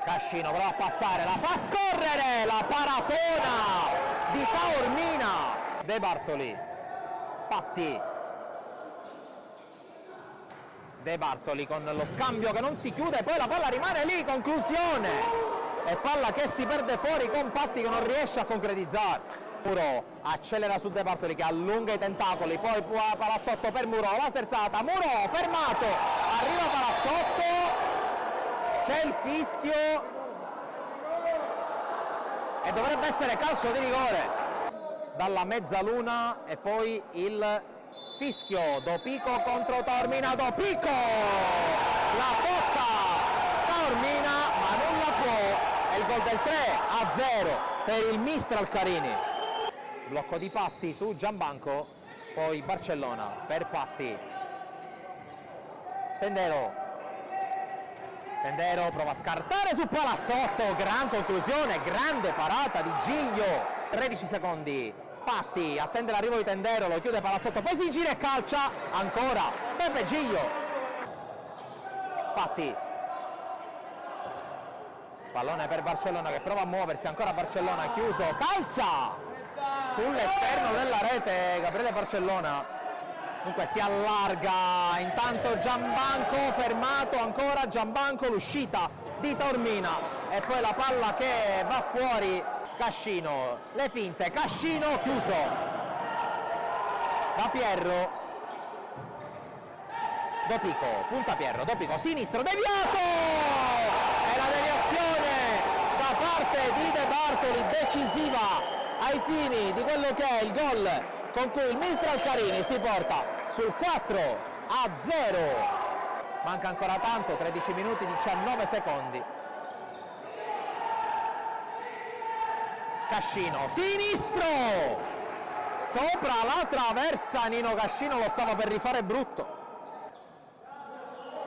Cascino prova a passare, la fa scorrere, la paratona di Taormina, De Bartoli, Patti, De Bartoli con lo scambio che non si chiude, poi la palla rimane lì, conclusione, e palla che si perde fuori con Patti che non riesce a concretizzare. Muro accelera su De Bartoli che allunga i tentacoli, poi Palazzotto per Muro, la sterzata, Muro fermato, arriva Palazzotto, c'è il fischio e dovrebbe essere calcio di rigore dalla mezzaluna e poi il fischio, Dopico contro Taormina, Dopico la tocca Taormina ma non la può, è il gol del 3-0 per il Mistral Carini, blocco di Patti su Gianbanco, poi Barcellona per Patti, Tendero prova a scartare su Palazzotto, gran conclusione, grande parata di Giglio, 13 secondi, Patti attende l'arrivo di Tendero, lo chiude Palazzotto, poi si gira e calcia, ancora Pepe Giglio, Patti, pallone per Barcellona che prova a muoversi, ancora Barcellona, chiuso, calcia sull'esterno della rete Gabriele Barcellona. Dunque si allarga, intanto Gianbanco fermato, ancora Gianbanco, l'uscita di Taormina e poi la palla che va fuori, Cascino, le finte, Cascino chiuso da Pierro, Dopico, punta Pierro, Dopico sinistro, deviato e la deviazione da parte di De Bartoli decisiva ai fini di quello che è il gol con cui il Mistral Carini si porta sul 4-0, manca ancora tanto, 13 minuti 19 secondi, Cascino sinistro sopra la traversa, Nino Cascino lo stava per rifare brutto,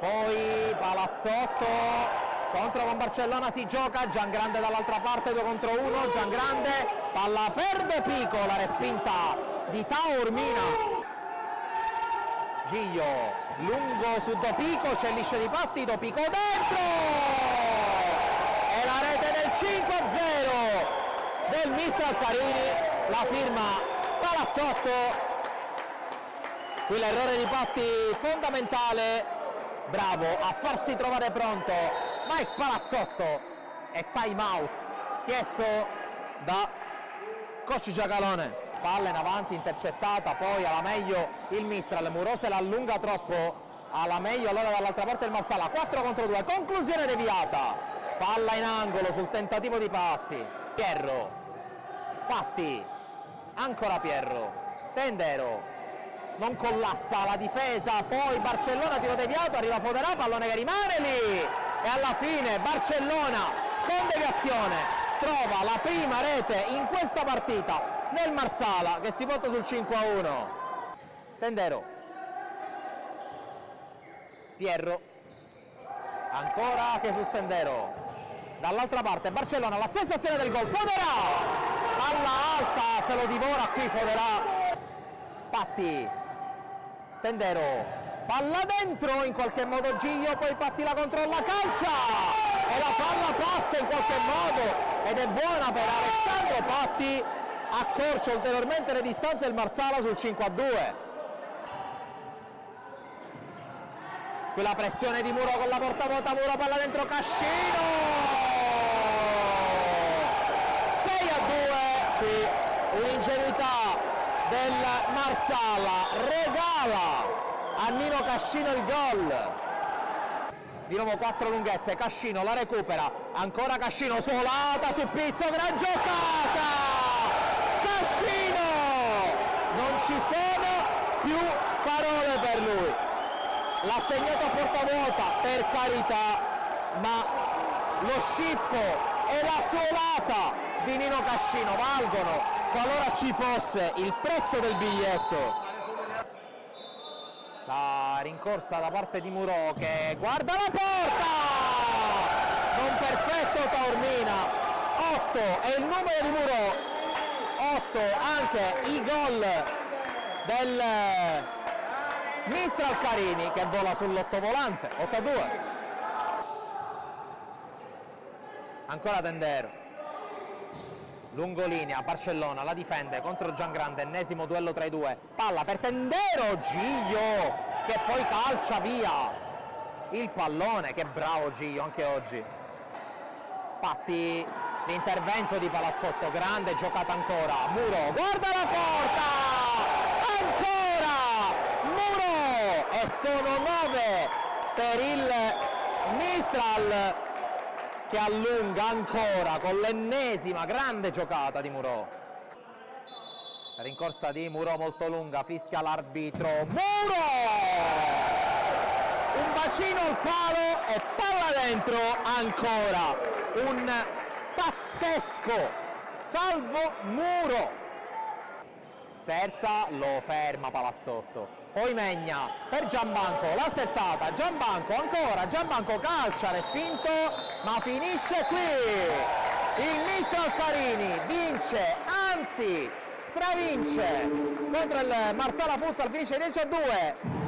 poi Palazzotto, scontro con Barcellona, si gioca, Giangrande dall'altra parte, 2 contro 1, Giangrande, palla perde Pico, la respinta di Taormina. Giglio, lungo su Dopico, c'è lisce di Patti, Dopico dentro! E la rete del 5-0 del Mistral Carini, la firma Palazzotto. Qui l'errore di Patti fondamentale, bravo a farsi trovare pronto Mike Palazzotto, e time out chiesto da coach Giacalone. Palla in avanti, intercettata, poi alla meglio il Mistral, Muro se l'allunga troppo, alla meglio allora dall'altra parte il Marsala, 4 contro 2, conclusione deviata, palla in angolo sul tentativo di Patti, Pierro, Patti, ancora Pierro, Tendero, non collassa la difesa, poi Barcellona, tiro deviato, arriva Foderà, pallone che rimane lì, e alla fine Barcellona con deviazione trova la prima rete in questa partita nel Marsala, che si porta sul 5-1. Tendero, Pierro, ancora Jesus Tendero, dall'altra parte Barcellona, la sensazione del gol, Foderà, palla alta, se lo divora qui Foderà, Patti, Tendero, palla dentro, in qualche modo Giglio, poi Patti la controlla, calcia, e la palla passa in qualche modo, ed è buona per Alessandro Patti, accorcia ulteriormente le distanze del Marsala sul 5-2. Qui la pressione di Muro con la porta vuota, Muro, palla dentro, Cascino, 6-2, qui un'ingenuità del Marsala regala a Nino Cascino il gol. Di nuovo 4 lunghezze, Cascino la recupera, ancora Cascino, solata su Pizzo, gran giocata! Cascino! Non ci sono più parole per lui. L'ha segnato a porta vuota, per carità, ma lo scippo e la solata di Nino Cascino valgono, qualora ci fosse, il prezzo del biglietto. La rincorsa da parte di Muro che guarda la porta! Non perfetto Taormina, 8 è il numero di Muro, 8 anche i gol del Mistral Carini che vola sull'ottovolante, 8-2. Ancora Tendero, lungolinea, Barcellona la difende contro Giangrande, ennesimo duello tra i due, palla per Tendero, Giglio che poi calcia via il pallone, che bravo Giglio anche oggi. Patti, l'intervento di Palazzotto, grande giocata ancora, Muro, guarda la porta, ancora Muro, e sono 9 per il Mistral, che allunga ancora con l'ennesima grande giocata di Muro. La rincorsa di Muro molto lunga, fischia l'arbitro, Muro! Un bacino al palo e palla dentro ancora, un pazzesco salvo Muro. Sterza, lo ferma Palazzotto, poi Megna per Giambanco, la sterzata, Giambanco ancora, Giambanco calcia, respinto, ma finisce qui. Il Mistral Carini vince, anzi stravince contro il Marsala Futsal, finisce 10-2.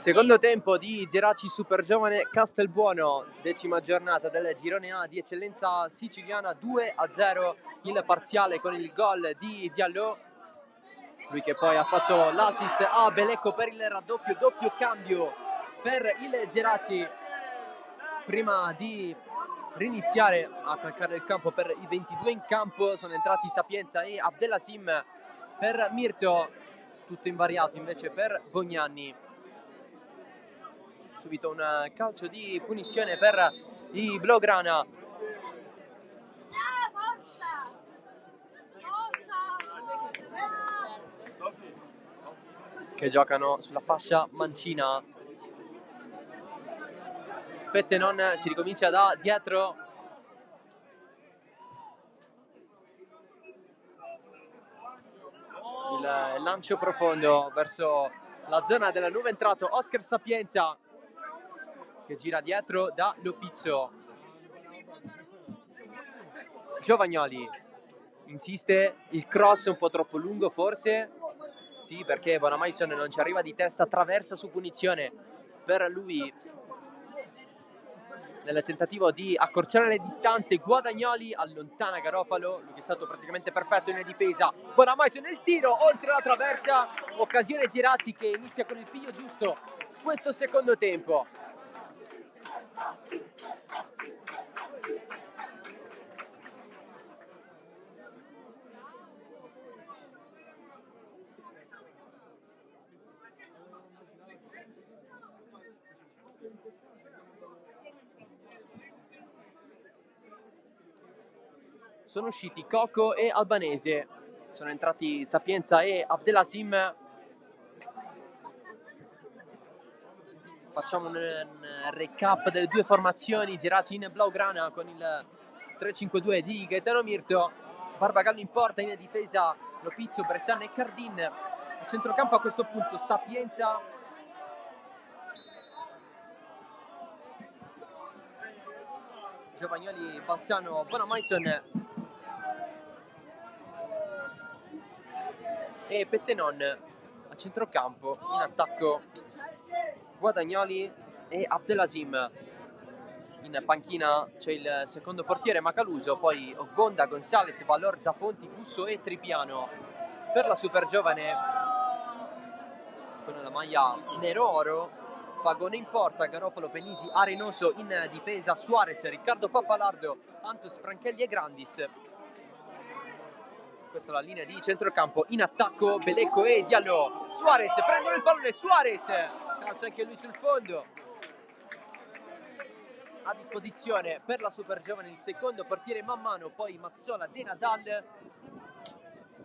Secondo tempo di Geraci Supergiovane Castelbuono, 10ª giornata del girone A di eccellenza siciliana, 2-0 il parziale con il gol di Diallo, lui che poi ha fatto l'assist a Belecco per il raddoppio, doppio cambio per il Geraci prima di riniziare a calcare il campo per i 22 in campo. Sono entrati Sapienza e Abdelasim per Mirto, tutto invariato invece per Bognanni. Subito un calcio di punizione per i Blaugrana. Che giocano sulla fascia mancina. Pettenon, si ricomincia da dietro. Il lancio profondo verso la zona del nuovo entrato Oscar Sapienza, che gira dietro da Lopizzo. Giovagnoli insiste, il cross un po' troppo lungo forse, sì, perché Bonamaison non ci arriva di testa, traversa su punizione per lui nel tentativo di accorciare le distanze. Guadagnoli allontana Garofalo, lui che è stato praticamente perfetto in difesa. Bonamaison nel tiro oltre la traversa, occasione Geraci che inizia con il piglio giusto questo secondo tempo. Sono usciti Coco e Albanese, sono entrati Sapienza e Abdelasim. Facciamo un recap delle due formazioni. Geraci in Blaugrana con il 3-5-2 di Gaetano Mirto, Barbagallo in porta, in difesa Lopizzo, Bressan e Cardin. A centrocampo a questo punto Sapienza, Giovagnoli, Balzano, Bonamaison e Pettenon. A centrocampo in attacco Guadagnoli e Abdelasim. In panchina c'è il secondo portiere Macaluso, poi Ogbonda, Gonzales, Valorza, Fonti, Busso e Tripiano. Per la Supergiovane con la maglia nero-oro, Fagone in porta, Garofalo, Penisi, Arenoso in difesa, Suarez, Riccardo Pappalardo, Antos, Franchelli e Grandis. Questa è la linea di centrocampo. In attacco Belecco e Diallo. Suarez, prendono il pallone, Suarez calcia anche lui sul fondo. A disposizione per la Supergiovane il secondo portiere Mammano, poi Mazzola, De Nadal,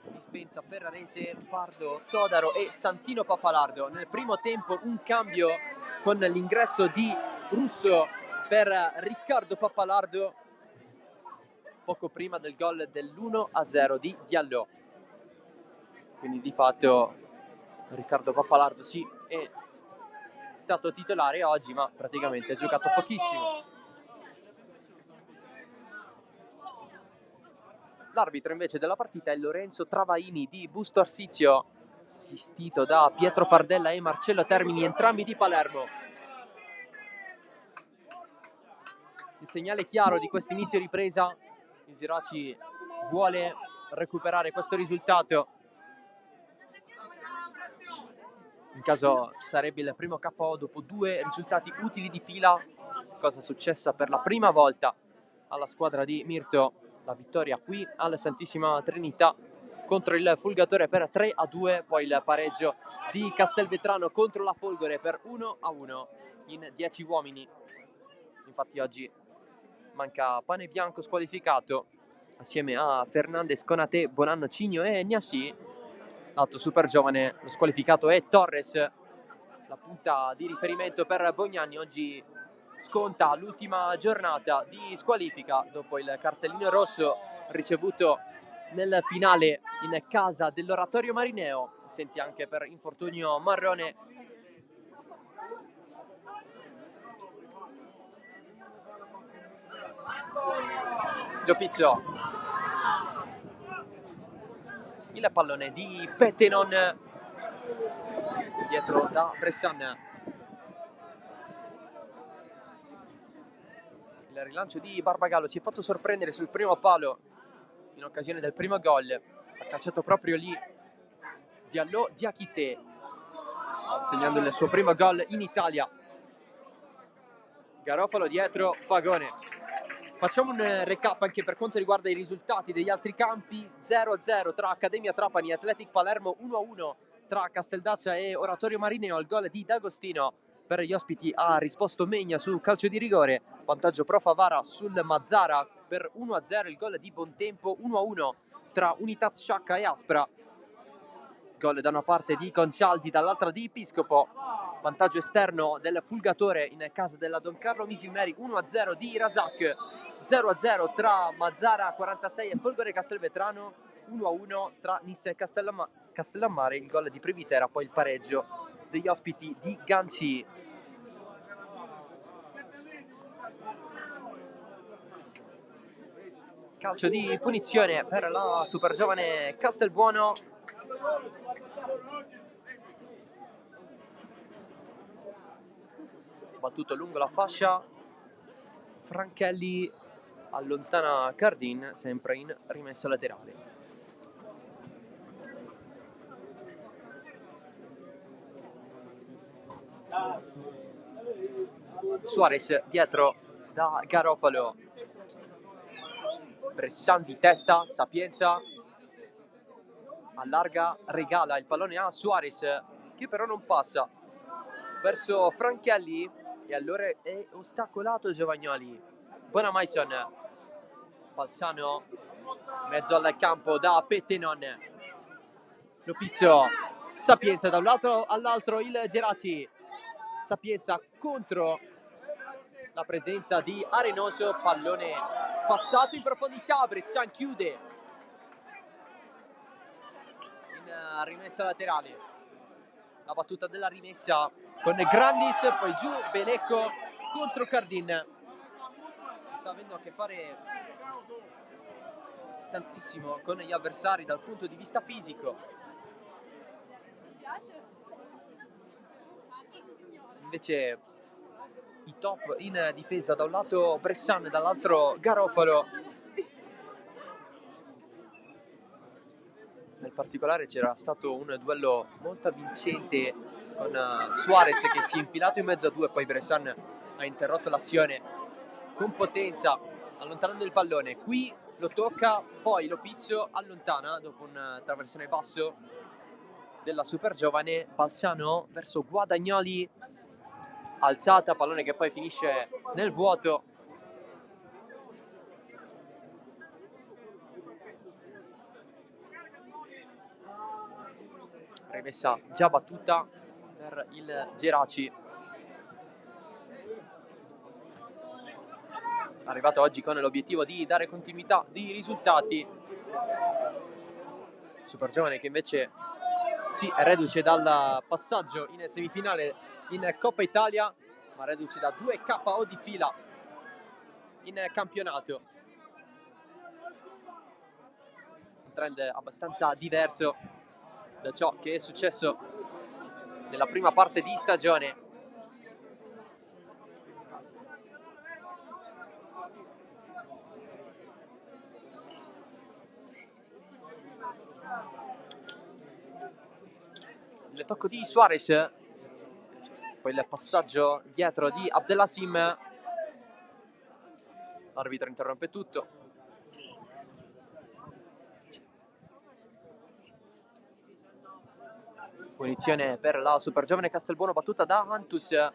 Dispenza, Ferrarese, Pardo, Todaro e Santino Pappalardo. Nel primo tempo un cambio con l'ingresso di Russo per Riccardo Pappalardo poco prima del gol dell'1-0 di Diallo. Quindi di fatto Riccardo Pappalardo sì, è stato titolare oggi, ma praticamente ha giocato pochissimo. L'arbitro invece della partita è Lorenzo Travaini di Busto Arsizio, assistito da Pietro Fardella e Marcello Termini, entrambi di Palermo. Il segnale chiaro di questo inizio ripresa, il Geraci vuole recuperare questo risultato. In caso sarebbe il primo KO dopo 2 risultati utili di fila, cosa successa per la prima volta alla squadra di Mirto. La vittoria qui alla Santissima Trinità contro il Fulgatore per 3-2, poi il pareggio di Castelvetrano contro la Folgore per 1-1 in 10 uomini. Infatti oggi manca Pane Bianco squalificato assieme a Fernandez, Conate, Bonanno, Cigno e Gnassi. L'altro Supergiovane, lo squalificato è Torres. La punta di riferimento per Bognanni oggi sconta l'ultima giornata di squalifica dopo il cartellino rosso ricevuto nel finale in casa dell'Oratorio Marineo. Senti anche per infortunio marrone. Lopizzo, il pallone di Pettenon dietro da Bressan. Il rilancio di Barbagallo si è fatto sorprendere sul primo palo in occasione del primo gol. Ha calciato proprio lì Diallo Diakité, segnando il suo primo gol in Italia. Garofalo dietro, Fagone. Facciamo un recap anche per quanto riguarda i risultati degli altri campi. 0-0 tra Accademia Trapani e Athletic Palermo, 1-1 tra Casteldaccia e Oratorio Marineo. Al gol di D'Agostino. Per gli ospiti ha risposto Megna su calcio di rigore. Vantaggio pro Favara sul Mazzara per 1-0. Il gol di Bontempo, 1-1 tra Unitas Sciacca e Aspra. Gol da una parte di Concialdi, dall'altra di Episcopo. Vantaggio esterno del Fulgatore in casa della Don Carlo Misimeri, 1-0 di Rasak. 0-0 tra Mazzara 46 e Folgore Castelvetrano, 1-1 tra Nissa e Castellammare. Il gol di Privitera, poi il pareggio degli ospiti di Ganci. Calcio di punizione per la super giovane Castelbuono. Battuto lungo la fascia, Franchelli allontana Cardin, sempre in rimessa laterale. Suarez dietro da Garofalo. Bressan di testa, Sapienza allarga, regala il pallone a Suarez, che però non passa verso Franchelli, e allora è ostacolato Giovagnoli. Buona Maison, Balsano mezzo al campo da Pettenon. Lopizzo, Sapienza da un lato all'altro, il Geraci. Sapienza contro la presenza di Arenoso, pallone spazzato in profondità. Bressan chiude in rimessa laterale. La battuta della rimessa con Grandis, poi giù Belecco contro Cardin. Sta avendo a che fare tantissimo con gli avversari dal punto di vista fisico. Invece i top in difesa, da un lato Bressan e dall'altro Garofalo. Nel particolare c'era stato un duello molto avvincente con Suarez che si è infilato in mezzo a due, poi Bressan ha interrotto l'azione con potenza allontanando il pallone. Qui lo tocca, poi Lopizzo allontana dopo un traversone basso della super giovane. Balsano verso Guadagnoli, alzata, pallone che poi finisce nel vuoto. Rimessa già battuta per il Geraci, arrivato oggi con l'obiettivo di dare continuità di risultati. Super giovane che invece si è reduce dal passaggio in semifinale in Coppa Italia, ma reduce da 2 KO di fila in campionato. Un trend abbastanza diverso da ciò che è successo nella prima parte di stagione. Il tocco di Suarez, poi il passaggio dietro di Abdelasim. L'arbitro interrompe tutto. Punizione per la super giovane Castelbuono, battuta da Antus. È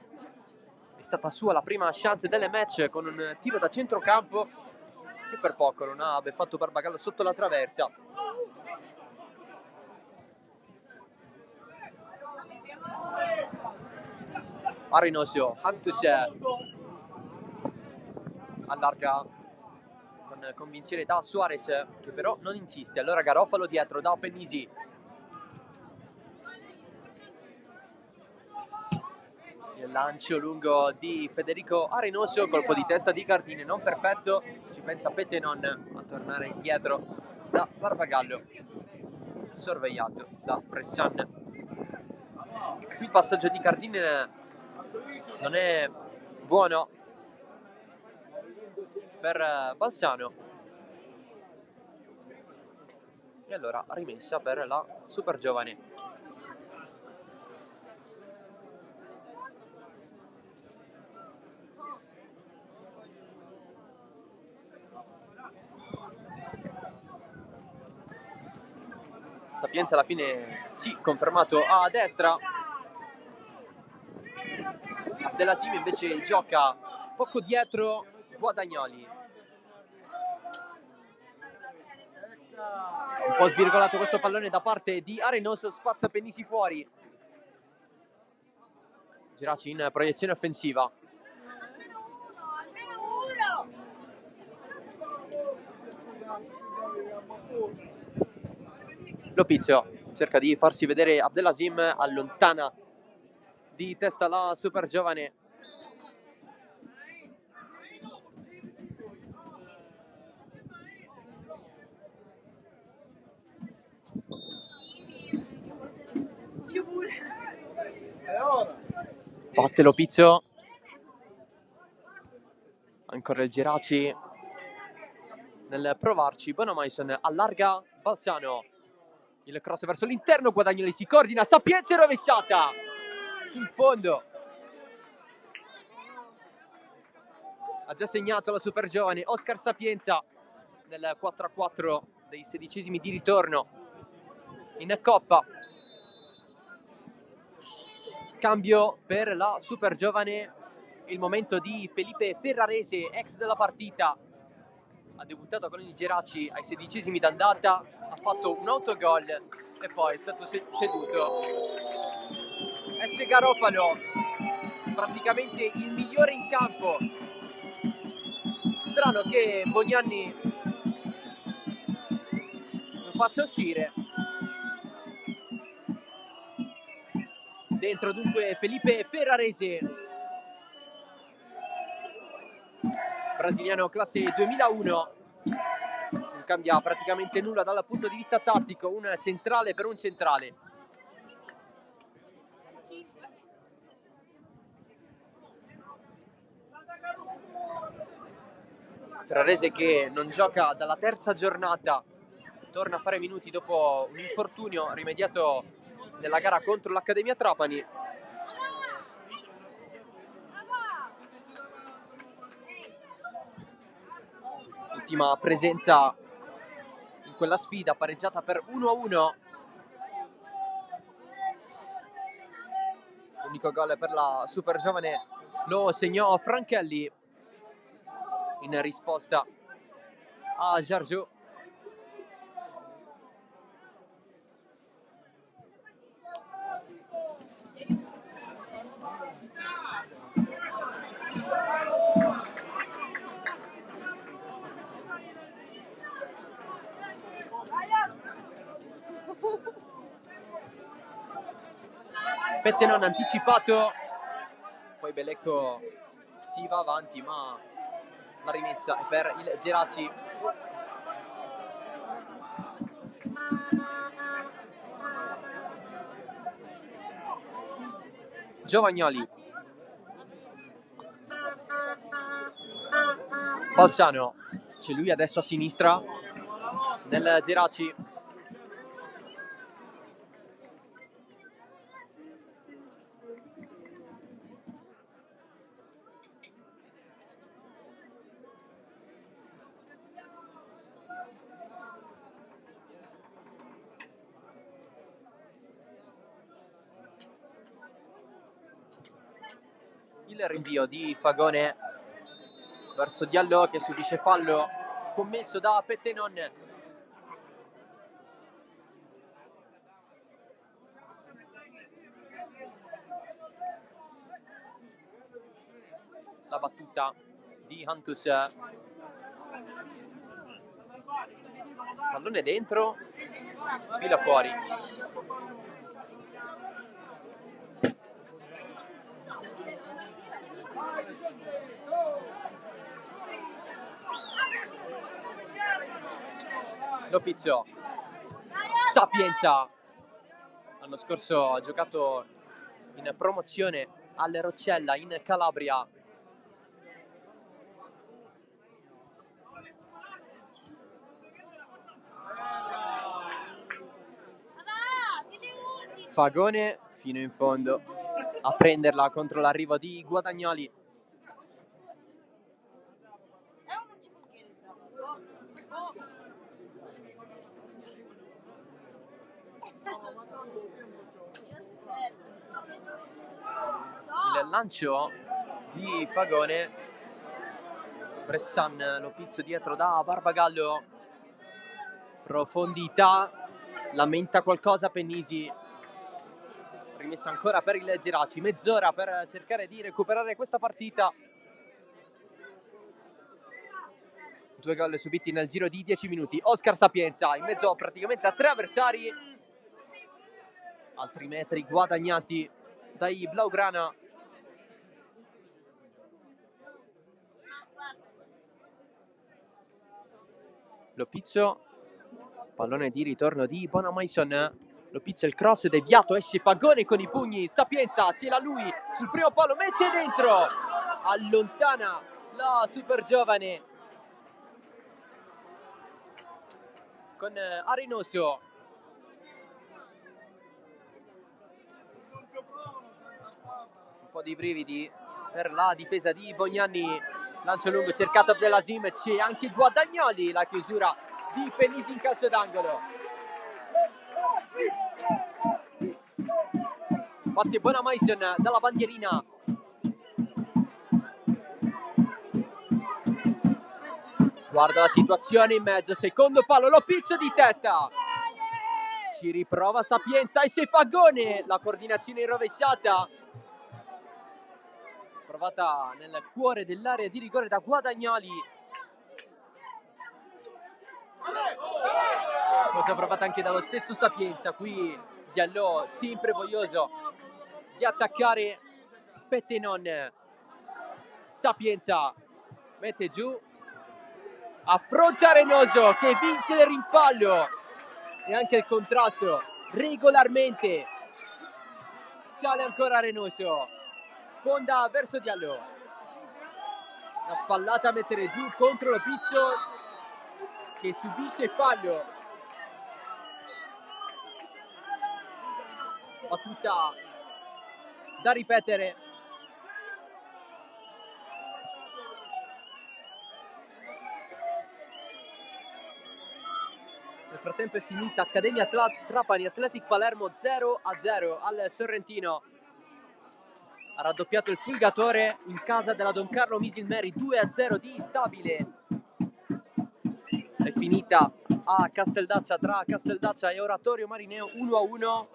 stata sua la prima chance del match con un tiro da centrocampo che per poco non ha beffatto Barbagallo sotto la traversa. Arenoso, Antus allarga con convinzione da Suarez, che però non insiste. Allora Garofalo dietro da Pennisi. Il lancio lungo di Federico Arenoso, colpo di testa di Cardine non perfetto, ci pensa Pettenon a tornare indietro da Barbagallo, sorvegliato da Bressan. Qui il passaggio di Cardine non è buono, per Balsano. E allora rimessa per la super giovane. Sapienza alla fine sì, confermato a destra. Abdelaziz invece gioca poco dietro Guadagnoli. Un po' svirgolato questo pallone da parte di Arenos, spazza Pennisi fuori. Geraci in proiezione offensiva. Lopizio cerca di farsi vedere Abdelaziz, allontana di testa la super giovane. Batte Lopizio. Ancora il Geraci nel provarci. Bonamaison allarga Balsano. Il cross verso l'interno, Guadagnoli si coordina, Sapienza rovesciata sul fondo. Ha già segnato la super giovane Oscar Sapienza nel 4-4 dei 16esimi di ritorno in Coppa. Cambio per la super giovane, il momento di Felipe Ferrarese, ex della partita. Ha debuttato con il Geraci ai 16esimi d'andata, ha fatto un autogol e poi è stato ceduto. S. Garopalo, praticamente il migliore in campo. Strano che Bognanni lo faccia uscire. Dentro dunque Felipe Ferrarese, brasiliano classe 2001. Non cambia praticamente nulla dal punto di vista tattico, un centrale per un centrale. Ferrarese che non gioca dalla terza giornata, torna a fare minuti dopo un infortunio rimediato nella gara contro l'Accademia Trapani. Ultima presenza in quella sfida, pareggiata per 1-1. L'unico gol per la super giovane lo segnò Franchelli in risposta a Giorgio. Pettenon anticipato, poi Belecco si va avanti, ma la rimessa è per il Geraci. Giovagnoli, Balsano, c'è lui adesso a sinistra del Geraci. Il rinvio di Fagone verso Diallo che subisce fallo commesso da Pettenon. La battuta di Hantus, pallone dentro, sfila fuori. Lopizio, Sapienza, l'anno scorso ha giocato in promozione alle Roccella in Calabria. Fagone fino in fondo a prenderla contro l'arrivo di Guadagnoli. Il lancio di Fagone, Bressan, lo pizzo dietro da Barbagallo, profondità, lamenta qualcosa Pennisi, rimessa ancora per il Geraci, mezz'ora per cercare di recuperare questa partita. 2 gol subiti nel giro di 10 minuti. Oscar Sapienza in mezzo praticamente a 3 avversari, altri metri guadagnati dai Blaugrana. Lopizzo, pallone di ritorno di Bonamaison. Lopizzo, il cross deviato, esce Fagone con i pugni, Sapienza ce l'ha lui sul primo palo, mette dentro, allontana la super giovane con Arenoso. Un po' di brividi per la difesa di Bognanni, lancio lungo cercato Abdelasim, c'è anche Guadagnoli, la chiusura di Pennisi in calcio d'angolo. Batte Bonamaison dalla bandierina. Guarda la situazione in mezzo, secondo palo, Lopizzo di testa. Ci riprova Sapienza e se Fagone, la coordinazione rovesciata. Provata nel cuore dell'area di rigore da Guadagnoli. Cosa provata anche dallo stesso Sapienza. Qui Diallo sempre voglioso di attaccare Pettenon. Sapienza mette giù, affronta Reynoso che vince il rimpallo e anche il contrasto regolarmente. Sale ancora Reynoso, sponda verso Diallo, la spallata a mettere giù contro Lopizzo che subisce fallo. Battuta da ripetere. Nel frattempo è finita Accademia Trapani Athletic Palermo 0-0 al Sorrentino. Ha raddoppiato il Fulgatore in casa della Don Carlo Misilmeri, 2-0 di Stabile. È finita a Casteldaccia, tra Casteldaccia e Oratorio Marineo, 1-1.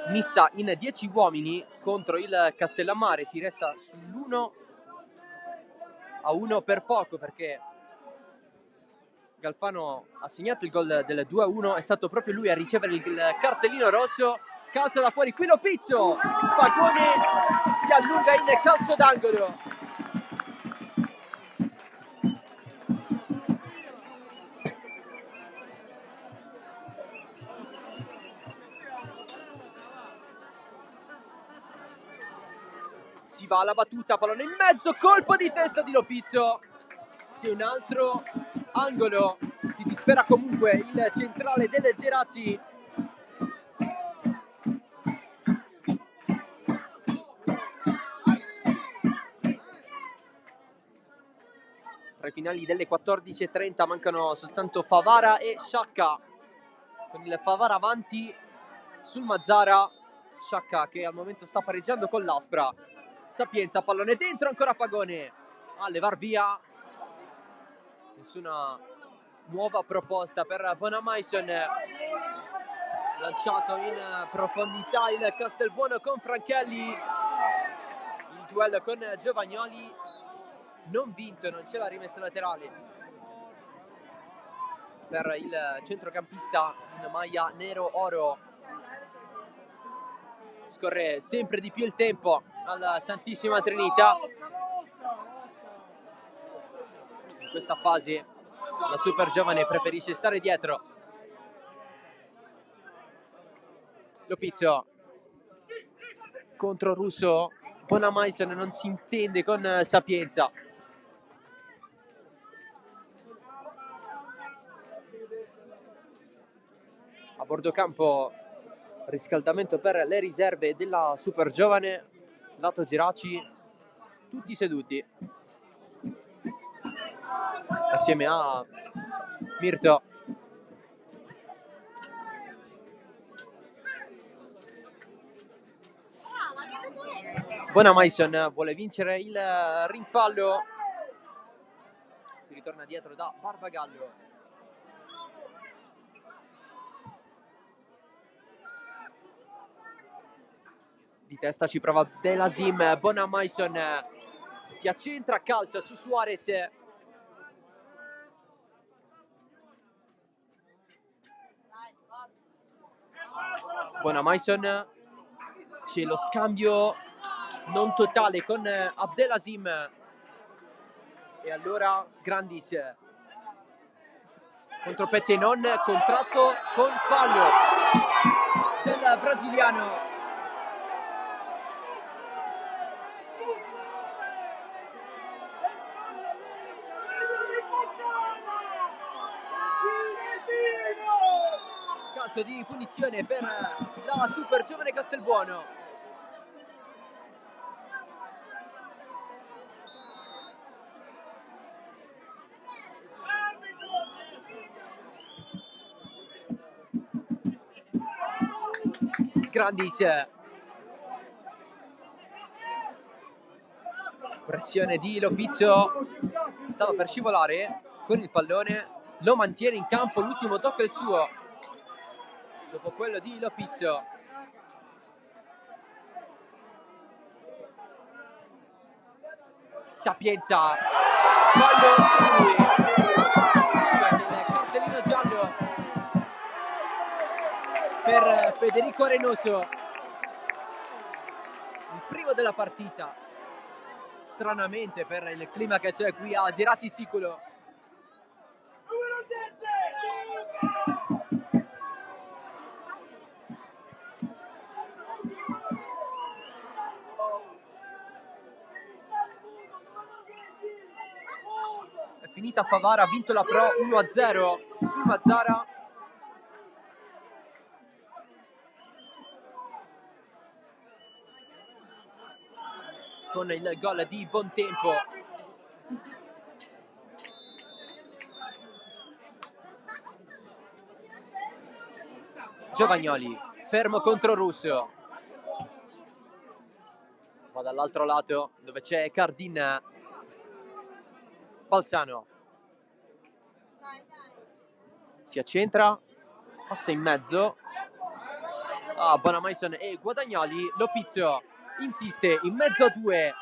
Missa in 10 uomini contro il Castellammare, si resta sull'1-1 per poco perché Galfano ha segnato il gol del 2-1, è stato proprio lui a ricevere il cartellino rosso. Calcio da fuori, qui Lopizzo, Fagone si allunga in calcio d'angolo. Si va alla battuta, pallone in mezzo, colpo di testa di Lopizzo. C'è un altro angolo, si dispera comunque il centrale delle Geraci. Tra i finali delle 14:30 mancano soltanto Favara e Sciacca, con il Favara avanti sul Mazzara, Sciacca che al momento sta pareggiando con l'Aspra. Sapienza, pallone dentro, ancora Fagone a levar via. Nessuna nuova proposta per Bonamaison. Lanciato in profondità il Castelbuono con Franchelli. Il duello con Giovagnoli non vinto, non c'è la rimessa laterale per il centrocampista in maglia nero-oro. Scorre sempre di più il tempo alla Santissima Trinità. In questa fase la super giovane preferisce stare dietro. Lopizzo contro Russo, Bonamaison non si intende con Sapienza. A bordo campo Riscaldamento per le riserve della Super Giovane, lato Geraci, tutti seduti assieme a Mirto. Bonamaison vuole vincere il rimpallo, si ritorna dietro da Barbagallo. Di testa ci prova Abdelaziz, Bonamaison si accentra, calcia su Suarez. Bonamaison, c'è lo scambio non totale con Abdelaziz e allora Grandis contropette non, contrasto con fallo del brasiliano. Calcio di punizione per la Super Giovane Castelbuono. Grandis, pressione di Lopizzo, stava per scivolare con il pallone, lo mantiene in campo, l'ultimo tocco è il suo dopo quello di Lopizzo. Sapienza, fallo su lui, cioè il cartellino giallo per Federico Reynoso, il primo della partita, stranamente per il clima che c'è qui a Geraci Siculo. È finita Favara, ha vinto la Pro 1-0 sul Mazzara. Con il gol di Bontempo. Giovagnoli, fermo contro Russo. Va dall'altro lato dove c'è Cardin. Balsano. Si accentra, passa in mezzo. Bonamaison e Guadagnoli. Lopizzo insiste in mezzo a due.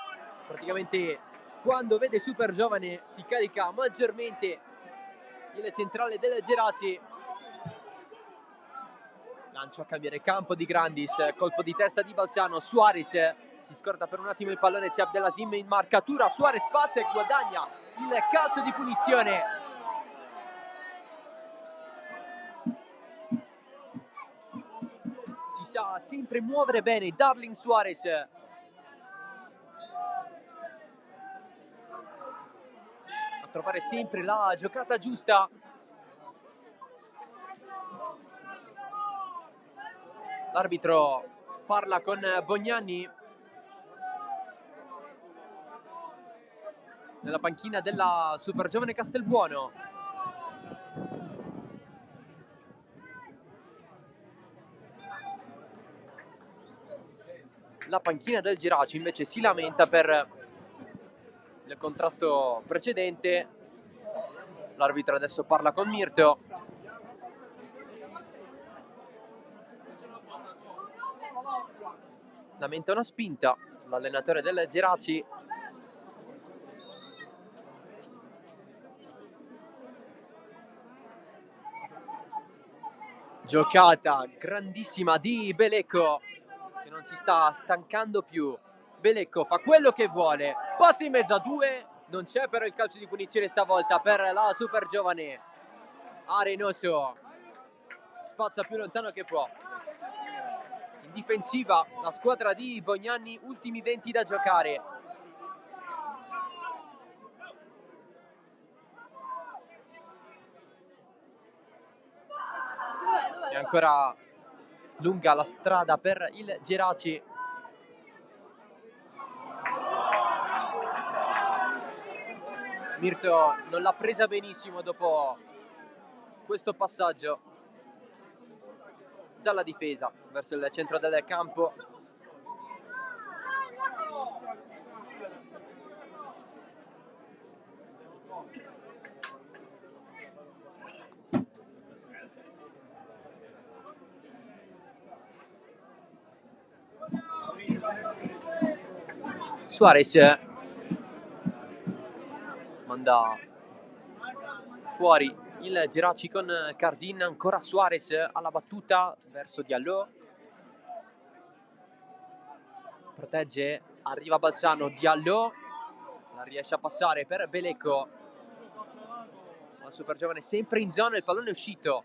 Praticamente quando vede Super Giovane si carica maggiormente il centrale del Geraci. Lancio a cambiare campo di Grandis, colpo di testa di Balsano. Suarez si scorda per un attimo il pallone, c'è Abdelaziz in marcatura, Suarez passa e guadagna il calcio di punizione. Si sa sempre muovere bene Darling Suarez. A trovare sempre la giocata giusta. L'arbitro parla con Bognani nella panchina della Super Giovane Castelbuono. La panchina del Geraci invece si lamenta per il contrasto precedente. L'arbitro adesso parla con Mirto. Lamenta una spinta sull'allenatore del Geraci. Giocata grandissima di Belecco, che non si sta stancando più. Belecco fa quello che vuole, passa in mezzo a due, non c'è però il calcio di punizione stavolta per la Super Giovane. Reynoso spazza più lontano che può. In difensiva la squadra di Bognani, ultimi 20 da giocare. E ancora lunga la strada per il Geraci. Mirto non l'ha presa benissimo dopo questo passaggio dalla difesa verso il centro del campo. Suarez manda fuori il Geraci con Cardin, ancora Suarez alla battuta verso Diallo, protegge, arriva Balzano, Diallo la riesce a passare per Belecco, la super giovane sempre in zona, il pallone è uscito,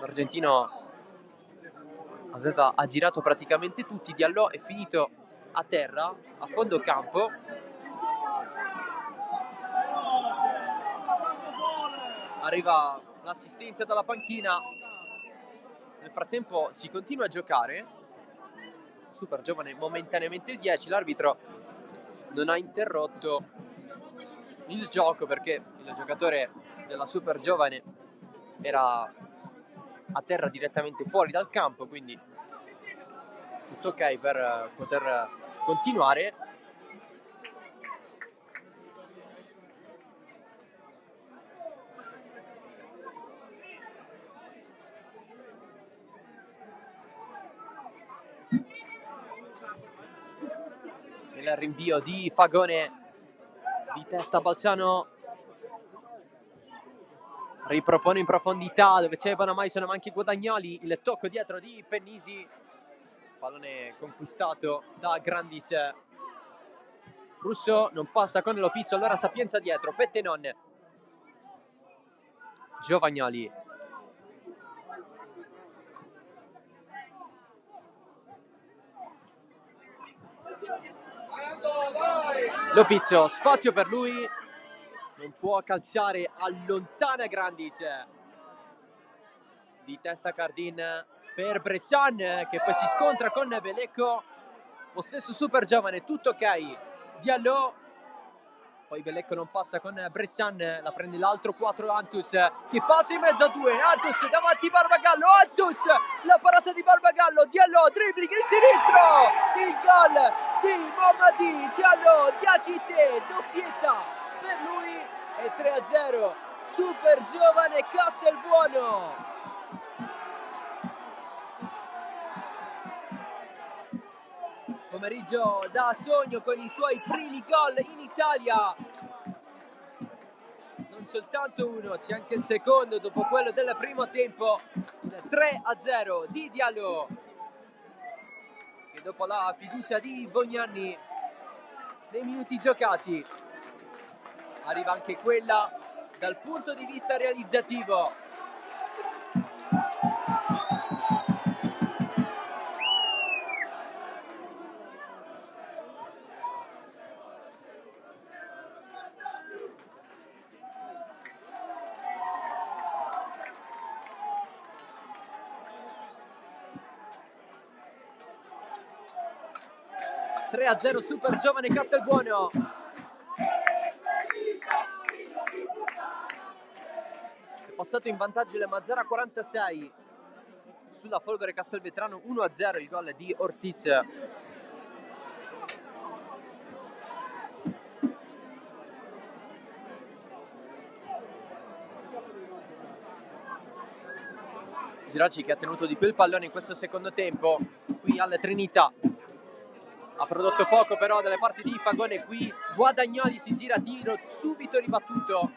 l'argentino aveva aggirato praticamente tutti, Diallo è finito a terra, a fondo campo. Arriva l'assistenza dalla panchina, nel frattempo si continua a giocare, super giovane momentaneamente il 10, l'arbitro non ha interrotto il gioco perché il giocatore della super giovane era a terra direttamente fuori dal campo, quindi tutto ok per poter continuare. Il rinvio di Fagone, di testa Balzano, ripropone in profondità dove c'è Bonamaison ma anche Guadagnoli, il tocco dietro di Pennisi, pallone conquistato da Grandis. Russo non passa con Lopizzo, allora Sapienza dietro, Pettenon, Giovagnoli, Lopizzo, spazio per lui, non può calciare, allontana Grandis, di testa Cardin per Bressan che poi si scontra con Belecco, possesso super giovane, tutto ok, Diallo, poi Belecco non passa con Bressan, la prende l'altro 4 Antus che passa in mezzo a due, Antus davanti Barbagallo, Antus, la parata di Barbagallo, Diallo, dribbling il sinistro, il gol di Momadi, Diallo, Diakite, doppietta per lui e 3-0, super giovane Castelbuono. Pomeriggio da sogno con i suoi primi gol in Italia, non soltanto uno, c'è anche il secondo dopo quello del primo tempo, il 3-0 di Diallo che dopo la fiducia di Bognanni nei minuti giocati arriva anche quella dal punto di vista realizzativo. (3-0) super giovane Castelbuono. È passato in vantaggio il Mazzara 46 sulla Folgore Castelvetrano 1-0, il gol di Ortiz. Geraci che ha tenuto di più il pallone in questo secondo tempo qui al Trinità. Ha prodotto poco però dalle parti di Fagone, qui Guadagnoli si gira a tiro, subito ribattuto.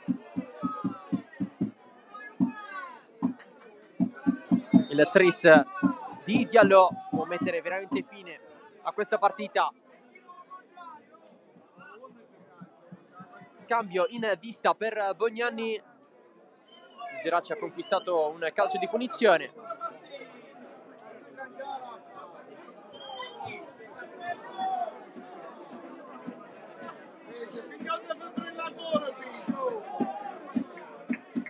Il tris di Diallo può mettere veramente fine a questa partita. Cambio in vista per Bognanni. Geraci ha conquistato un calcio di punizione.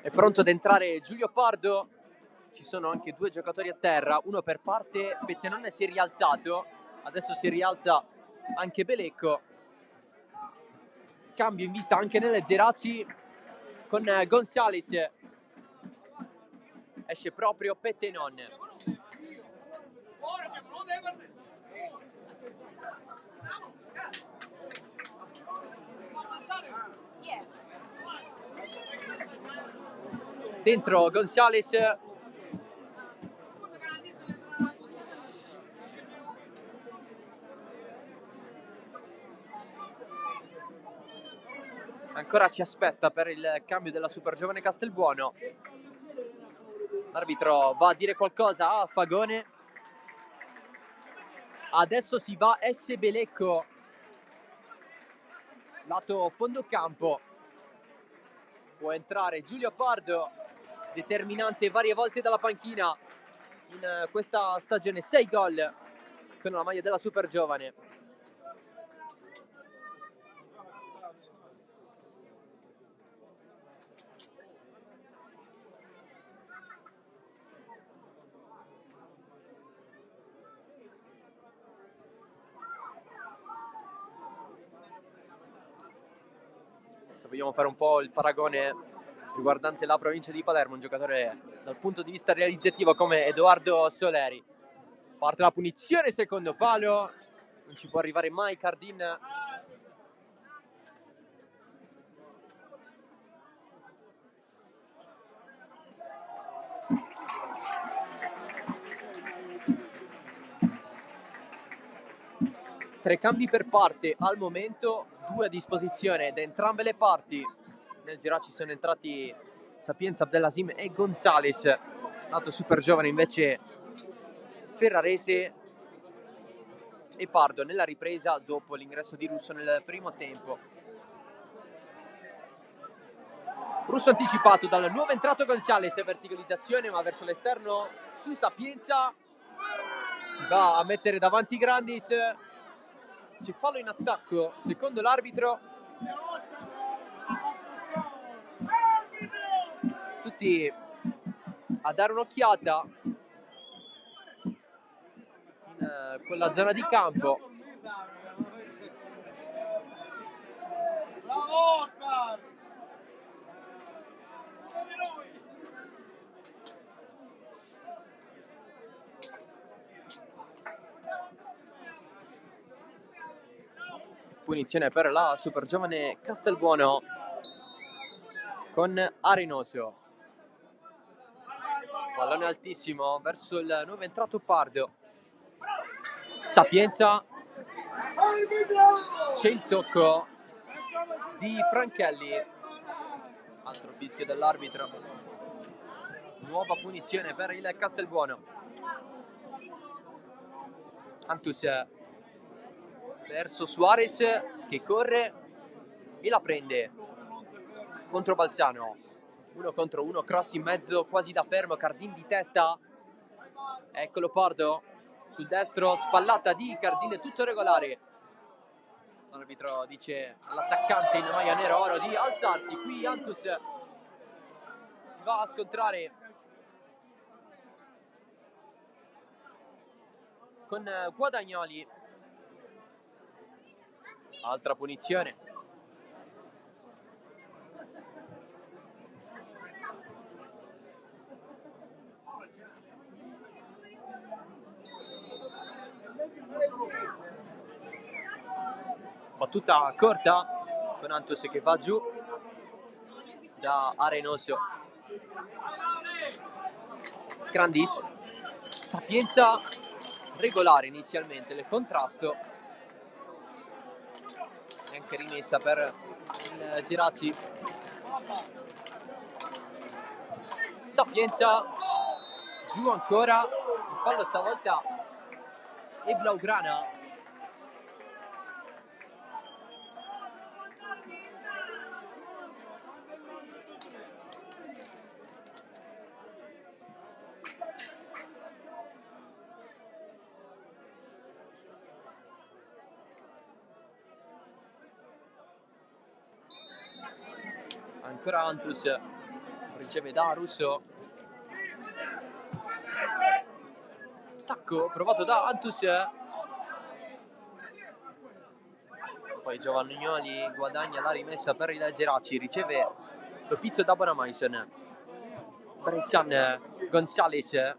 È pronto ad entrare Giulio Pardo ci sono anche due giocatori a terra, uno per parte. Pettenone si è rialzato, adesso si rialza anche Belecco. Cambio in vista anche nelle Geraci con Gonzales. Esce proprio Pettenon. Dentro Gonzales. Ancora si aspetta per il cambio della super giovane Castelbuono. L'arbitro va a dire qualcosa a Fagone. Adesso si va S. Belecco, lato fondo campo. Può entrare Giulio Pardo, determinante varie volte dalla panchina in questa stagione, 6 gol con la maglia della super giovane. Se vogliamo fare un po' il paragone riguardante la provincia di Palermo, un giocatore dal punto di vista realizzativo come Edoardo Soleri. Parte la punizione, secondo palo, non ci può arrivare mai Cardin. Tre cambi per parte al momento, 2 a disposizione da entrambe le parti. Nel Geraci sono entrati Sapienza, Abdelasim e Gonzales. Lato super giovane invece Ferrarese e Pardo nella ripresa dopo l'ingresso di Russo nel primo tempo. Russo anticipato dal nuovo entrato Gonzales, verticalizzazione ma verso l'esterno su Sapienza. Si va a mettere davanti Grandis. C'è fallo in attacco, secondo l'arbitro. Tutti a dare un'occhiata in quella zona di campo. Bravo Oscar! Punizione per la super giovane Castelbuono con Arenoso. Pallone altissimo verso il nuovo entrato Pardo. Sapienza. C'è il tocco di Franchelli. Altro fischio dell'arbitro. Nuova punizione per il Castelbuono. Antus verso Suarez che corre e la prende contro Balzano. 1 contro 1, cross in mezzo quasi da fermo, Cardin di testa. Eccolo Pardo sul destro, spallata di Cardin, tutto regolare. L'arbitro dice all'attaccante in maglia nero oro di alzarsi. Qui Antus si va a scontrare con Guadagnoli. Altra punizione. Battuta corta con Antus che va giù da Arenoso. Grandis. Sapienza regolare inizialmente, il contrasto. E anche rimessa per il Geraci. Sapienza giù ancora, il fallo stavolta è blaugrana. Ancora Antus riceve da Russo. attacco provato da Antus. Poi Giovagnoli guadagna la rimessa per il Geraci, riceve lo pizzo da Bonamaison. Bressan Gonzalez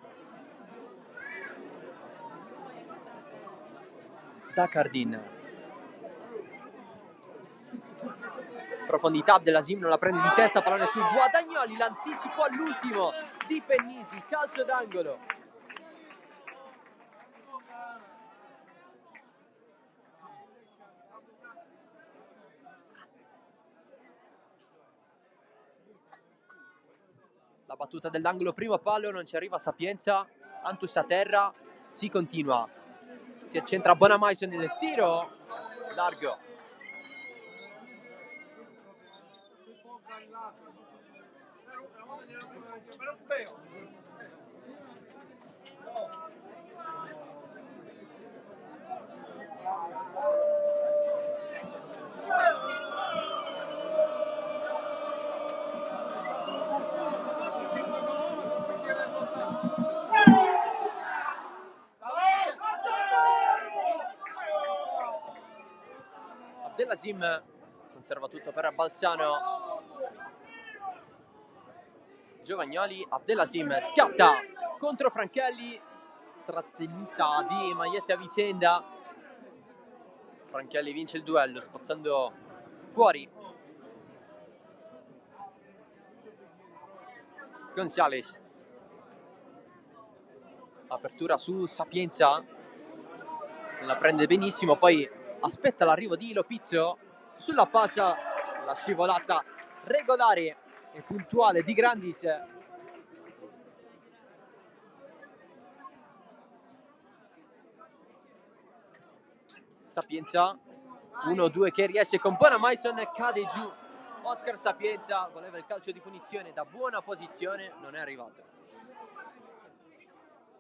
da Cardin. Profondità Abdelaziz, non la prende di testa, pallone su Guadagnoli, l'anticipo all'ultimo di Pennisi, calcio d'angolo. La battuta dell'angolo, primo palo, non ci arriva Sapienza, Antus a terra, si continua, si accentra Bonamaison nel tiro, largo. Abdelaziz conserva tutto per Balsano. Giovagnoli, Abdelaziz scatta contro Franchelli, trattenuta di magliette a vicenda. Franchelli vince il duello spazzando fuori. Gonzalez, apertura su Sapienza, la prende benissimo, poi aspetta l'arrivo di Lopizzo sulla fascia, la scivolata regolare e puntuale di Grandis. Sapienza 1-2 che riesce con Bonamaison, cade giù Oscar Sapienza, voleva il calcio di punizione da buona posizione, non è arrivato.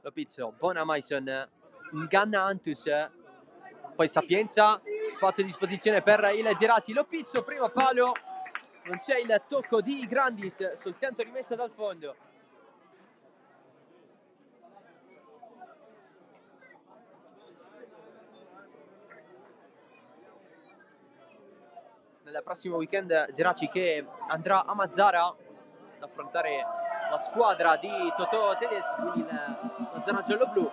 Lopizzo, Bonamaison inganna Antus, poi Sapienza, spazio a disposizione per il Geraci. Lopizzo, primo palo, non c'è il tocco di Grandis, soltanto rimessa dal fondo. Nel prossimo weekend Geraci che andrà a Mazara ad affrontare la squadra di Totò Tedesco, quindi il Mazara giallo-blu.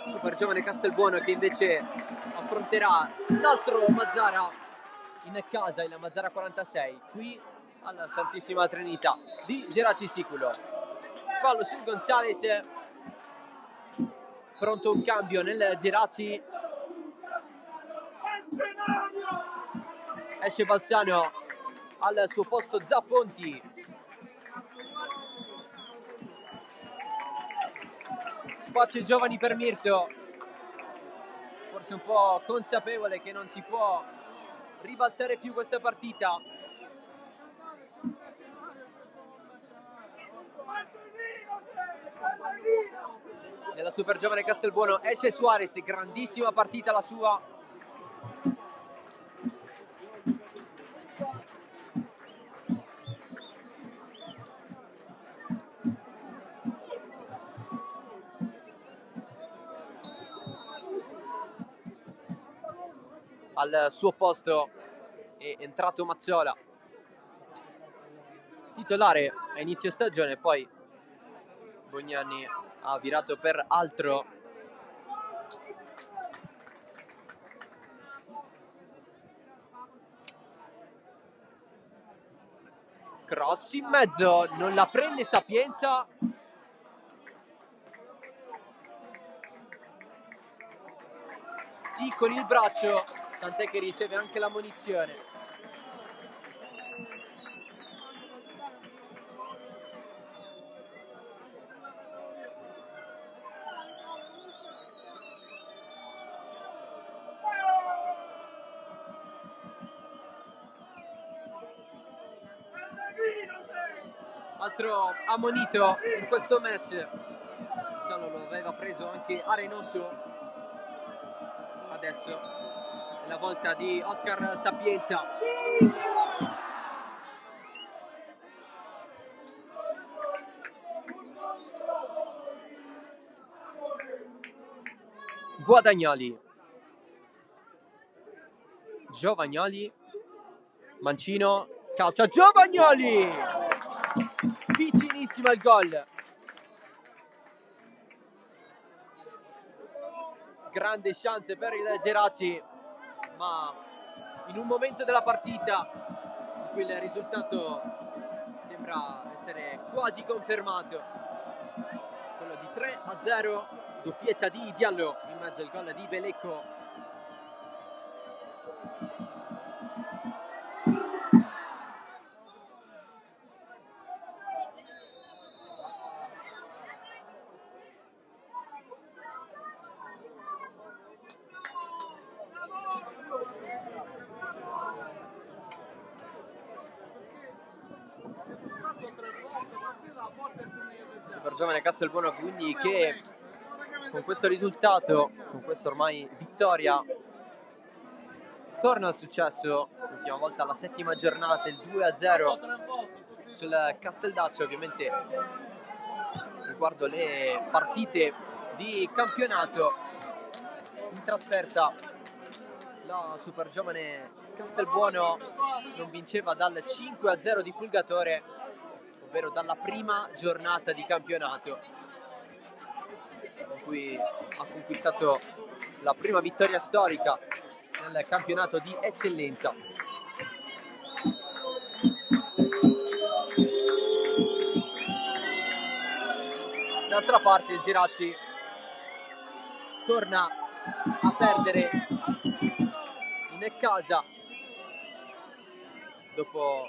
Super giovane Castelbuono che invece affronterà l'altro Mazara in casa, il Mazara 46, qui alla Santissima Trinità di Geraci Siculo. Fallo su Gonzalez, pronto un cambio nel Geraci. Esce Balsano, al suo posto Zaffonti. Spazio giovani per Mirto, forse un po' consapevole che non si può ribaltare più questa partita. Nella super giovane Castelbuono esce Suarez, grandissima partita la sua. Al suo posto è entrato Mazzola, titolare a inizio stagione, poi Bognani ha virato per altro. Cross in mezzo, non la prende Sapienza. Sì, con il braccio, tant'è che riceve anche la munizione. Altro ammonito in questo match, già lo aveva preso anche Arenoso. Adesso è la volta di Oscar Sapienza. Guadagnoli, Giovagnoli, Mancino, calcia Giovagnoli, vicinissimo al gol. Grande chance per il Geraci, ma in un momento della partita in cui il risultato sembra essere quasi confermato, quello di 3-0, doppietta di Diallo in mezzo al gol di Belecco. Super giovane Castelbuono quindi che con questo risultato, con questa ormai vittoria, torna al successo, l'ultima volta alla 7ª giornata, il 2-0 sul Casteldaccio. Ovviamente riguardo le partite di campionato in trasferta, la super giovane Castelbuono non vinceva dal 5-0 di Fulgatore, ovvero dalla prima giornata di campionato, in cui ha conquistato la prima vittoria storica nel campionato di eccellenza. D'altra parte il Geraci torna a perdere in casa dopo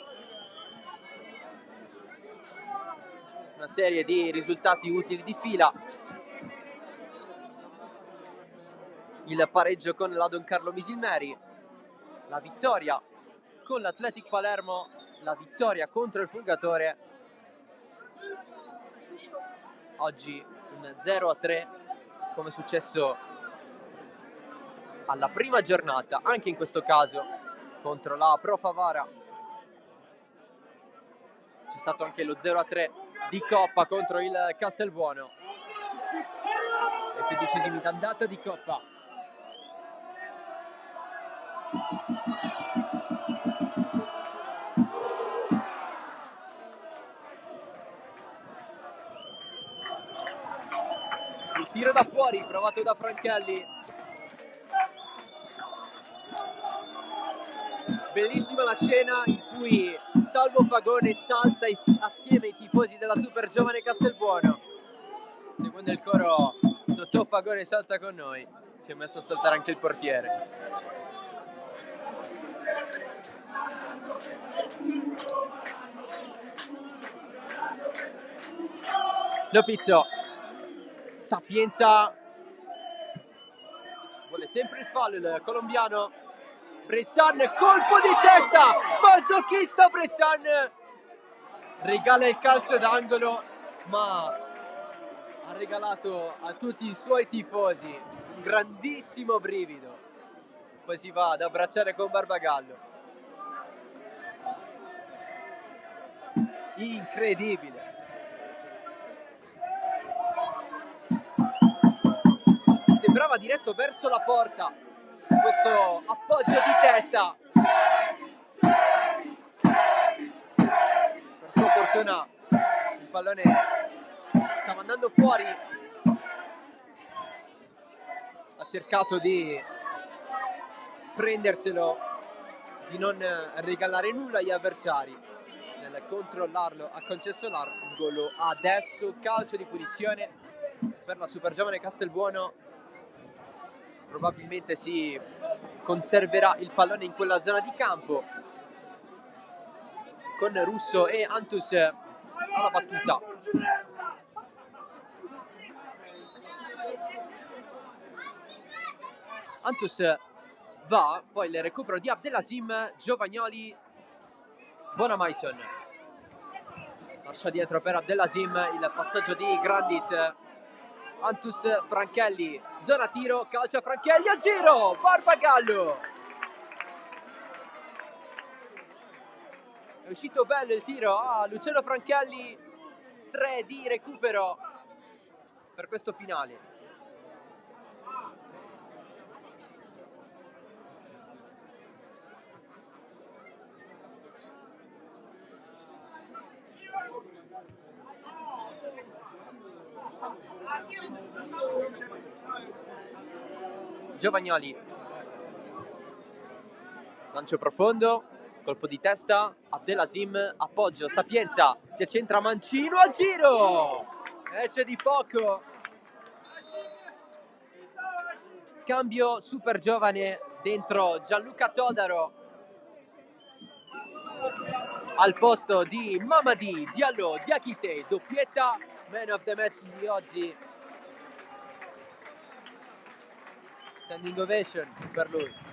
una serie di risultati utili di fila. Il pareggio con la Don Carlo Misilmeri, la vittoria con l'Athletic Palermo, la vittoria contro il Fulgatore. Oggi un 0-3 come è successo alla prima giornata, anche in questo caso contro la Pro Favara. C'è stato anche lo 0-3 di Coppa contro il Castelbuono. E 16ª d'andata di Coppa. Il tiro da fuori provato da Franchelli. Bellissima la scena in cui Salvo Fagone salta assieme ai tifosi della super giovane Castelbuono. Seguendo il coro Totò Fagone salta con noi, si è messo a saltare anche il portiere. Lopizzo, Sapienza, vuole sempre il fallo il colombiano. Bressan, colpo di testa, masochista Bressan, regala il calcio d'angolo, ma ha regalato a tutti i suoi tifosi un grandissimo brivido. Poi si va ad abbracciare con Barbagallo. Incredibile. Sembrava diretto verso la porta questo appoggio di testa. Per sua fortuna il pallone stava andando fuori. Ha cercato di prenderselo, di non regalare nulla agli avversari. Nel controllarlo ha concesso l'angolo. Adesso calcio di punizione per la super giovane Castelbuono. Probabilmente si conserverà il pallone in quella zona di campo con Russo e Antus alla battuta. Antus va, poi il recupero di Abdelazim, Giovagnoli, Bonamaison lascia dietro per Abdelazim, il passaggio di Grandis. Antus, Franchelli, zona tiro, calcia Franchelli a giro, Barbagallo. È uscito bello il tiro a Luciano Franchelli, 3 di recupero per questo finale. Giovagnoli, lancio profondo, colpo di testa, Abdelaziz, appoggio, Sapienza, si accentra Mancino al giro, esce di poco. Cambio super giovane dentro Gianluca Todaro al posto di Mamadi Diallo Diakite, doppietta, man of the match di oggi. Standing ovation per lui.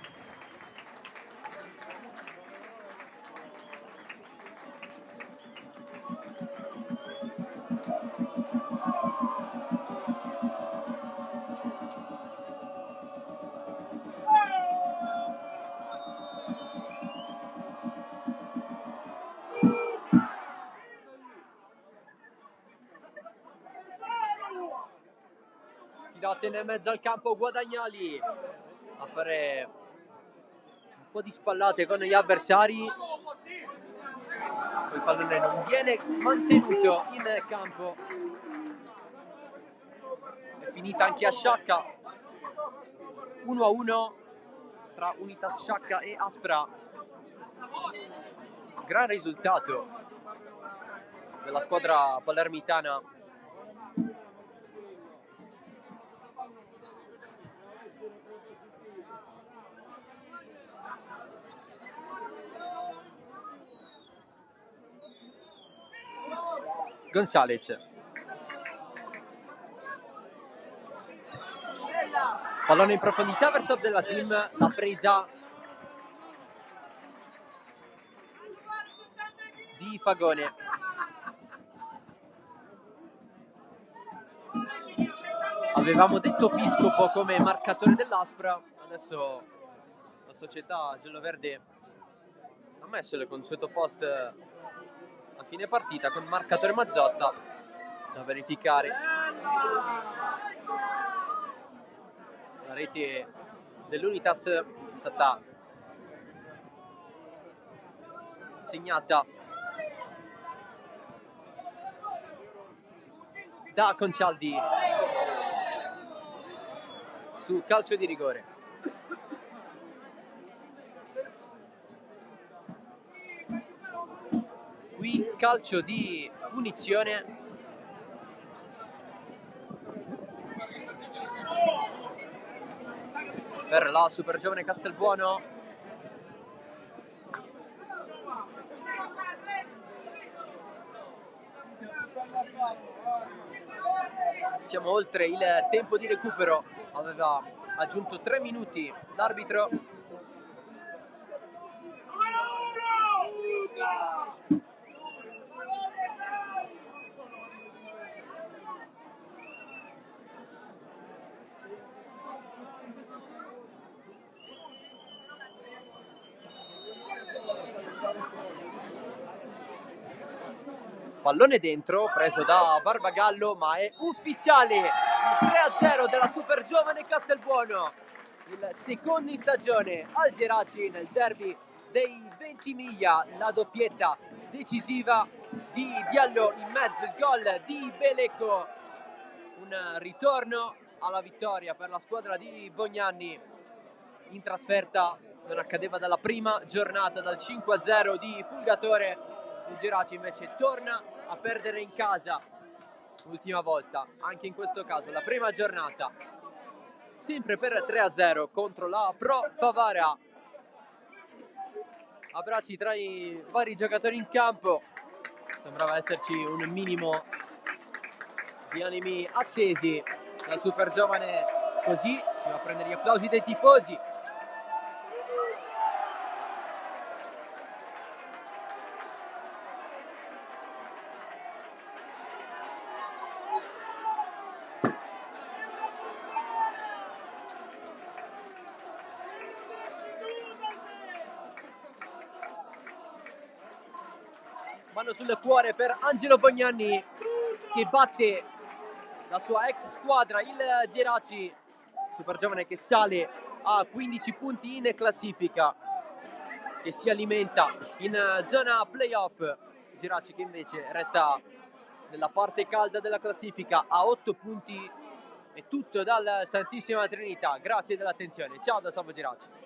Si lotta nel mezzo al campo Guadagnoli a fare un po' di spallate con gli avversari. Il pallone non viene mantenuto in campo. È finita anche a Sciacca. 1-1 tra Unitas Sciacca e Aspra. Gran risultato della squadra palermitana. Gonzales, pallone in profondità verso Abdelaziz, la presa di Fagone. Avevamo detto Piscopo come marcatore dell'Aspra, adesso la società gialloverde ha messo il consueto post a fine partita con marcatore Mazzotta da verificare. La rete dell'Unitas è stata segnata da Concialdi su calcio di rigore. Qui calcio di punizione per la super giovane Castelbuono. Siamo oltre il tempo di recupero, aveva aggiunto 3 minuti l'arbitro. Pallone dentro, preso da Barbagallo, ma è ufficiale il 3-0 della super giovane Castelbuono. Il secondo in stagione al Geraci nel derby dei Ventimiglia, la doppietta decisiva di Diallo in mezzo, il gol di Beleco. Un ritorno alla vittoria per la squadra di Bognanni in trasferta, non accadeva dalla prima giornata, dal 5-0 di Fulgatore. Il Geraci invece torna a perdere in casa, ultima volta, anche in questo caso, la prima giornata, sempre per 3-0 contro la Pro Favara. Abbracci tra i vari giocatori in campo, sembrava esserci un minimo di animi accesi. La super giovane così si va a prendere gli applausi dei tifosi. Mano sul cuore per Angelo Bognanni che batte la sua ex squadra, il Geraci, super giovane che sale a 15 punti in classifica, che si alimenta in zona playoff. Geraci che invece resta nella parte calda della classifica a 8 punti È tutto dal Santissima Trinità, grazie dell'attenzione, ciao da Salvo Geraci.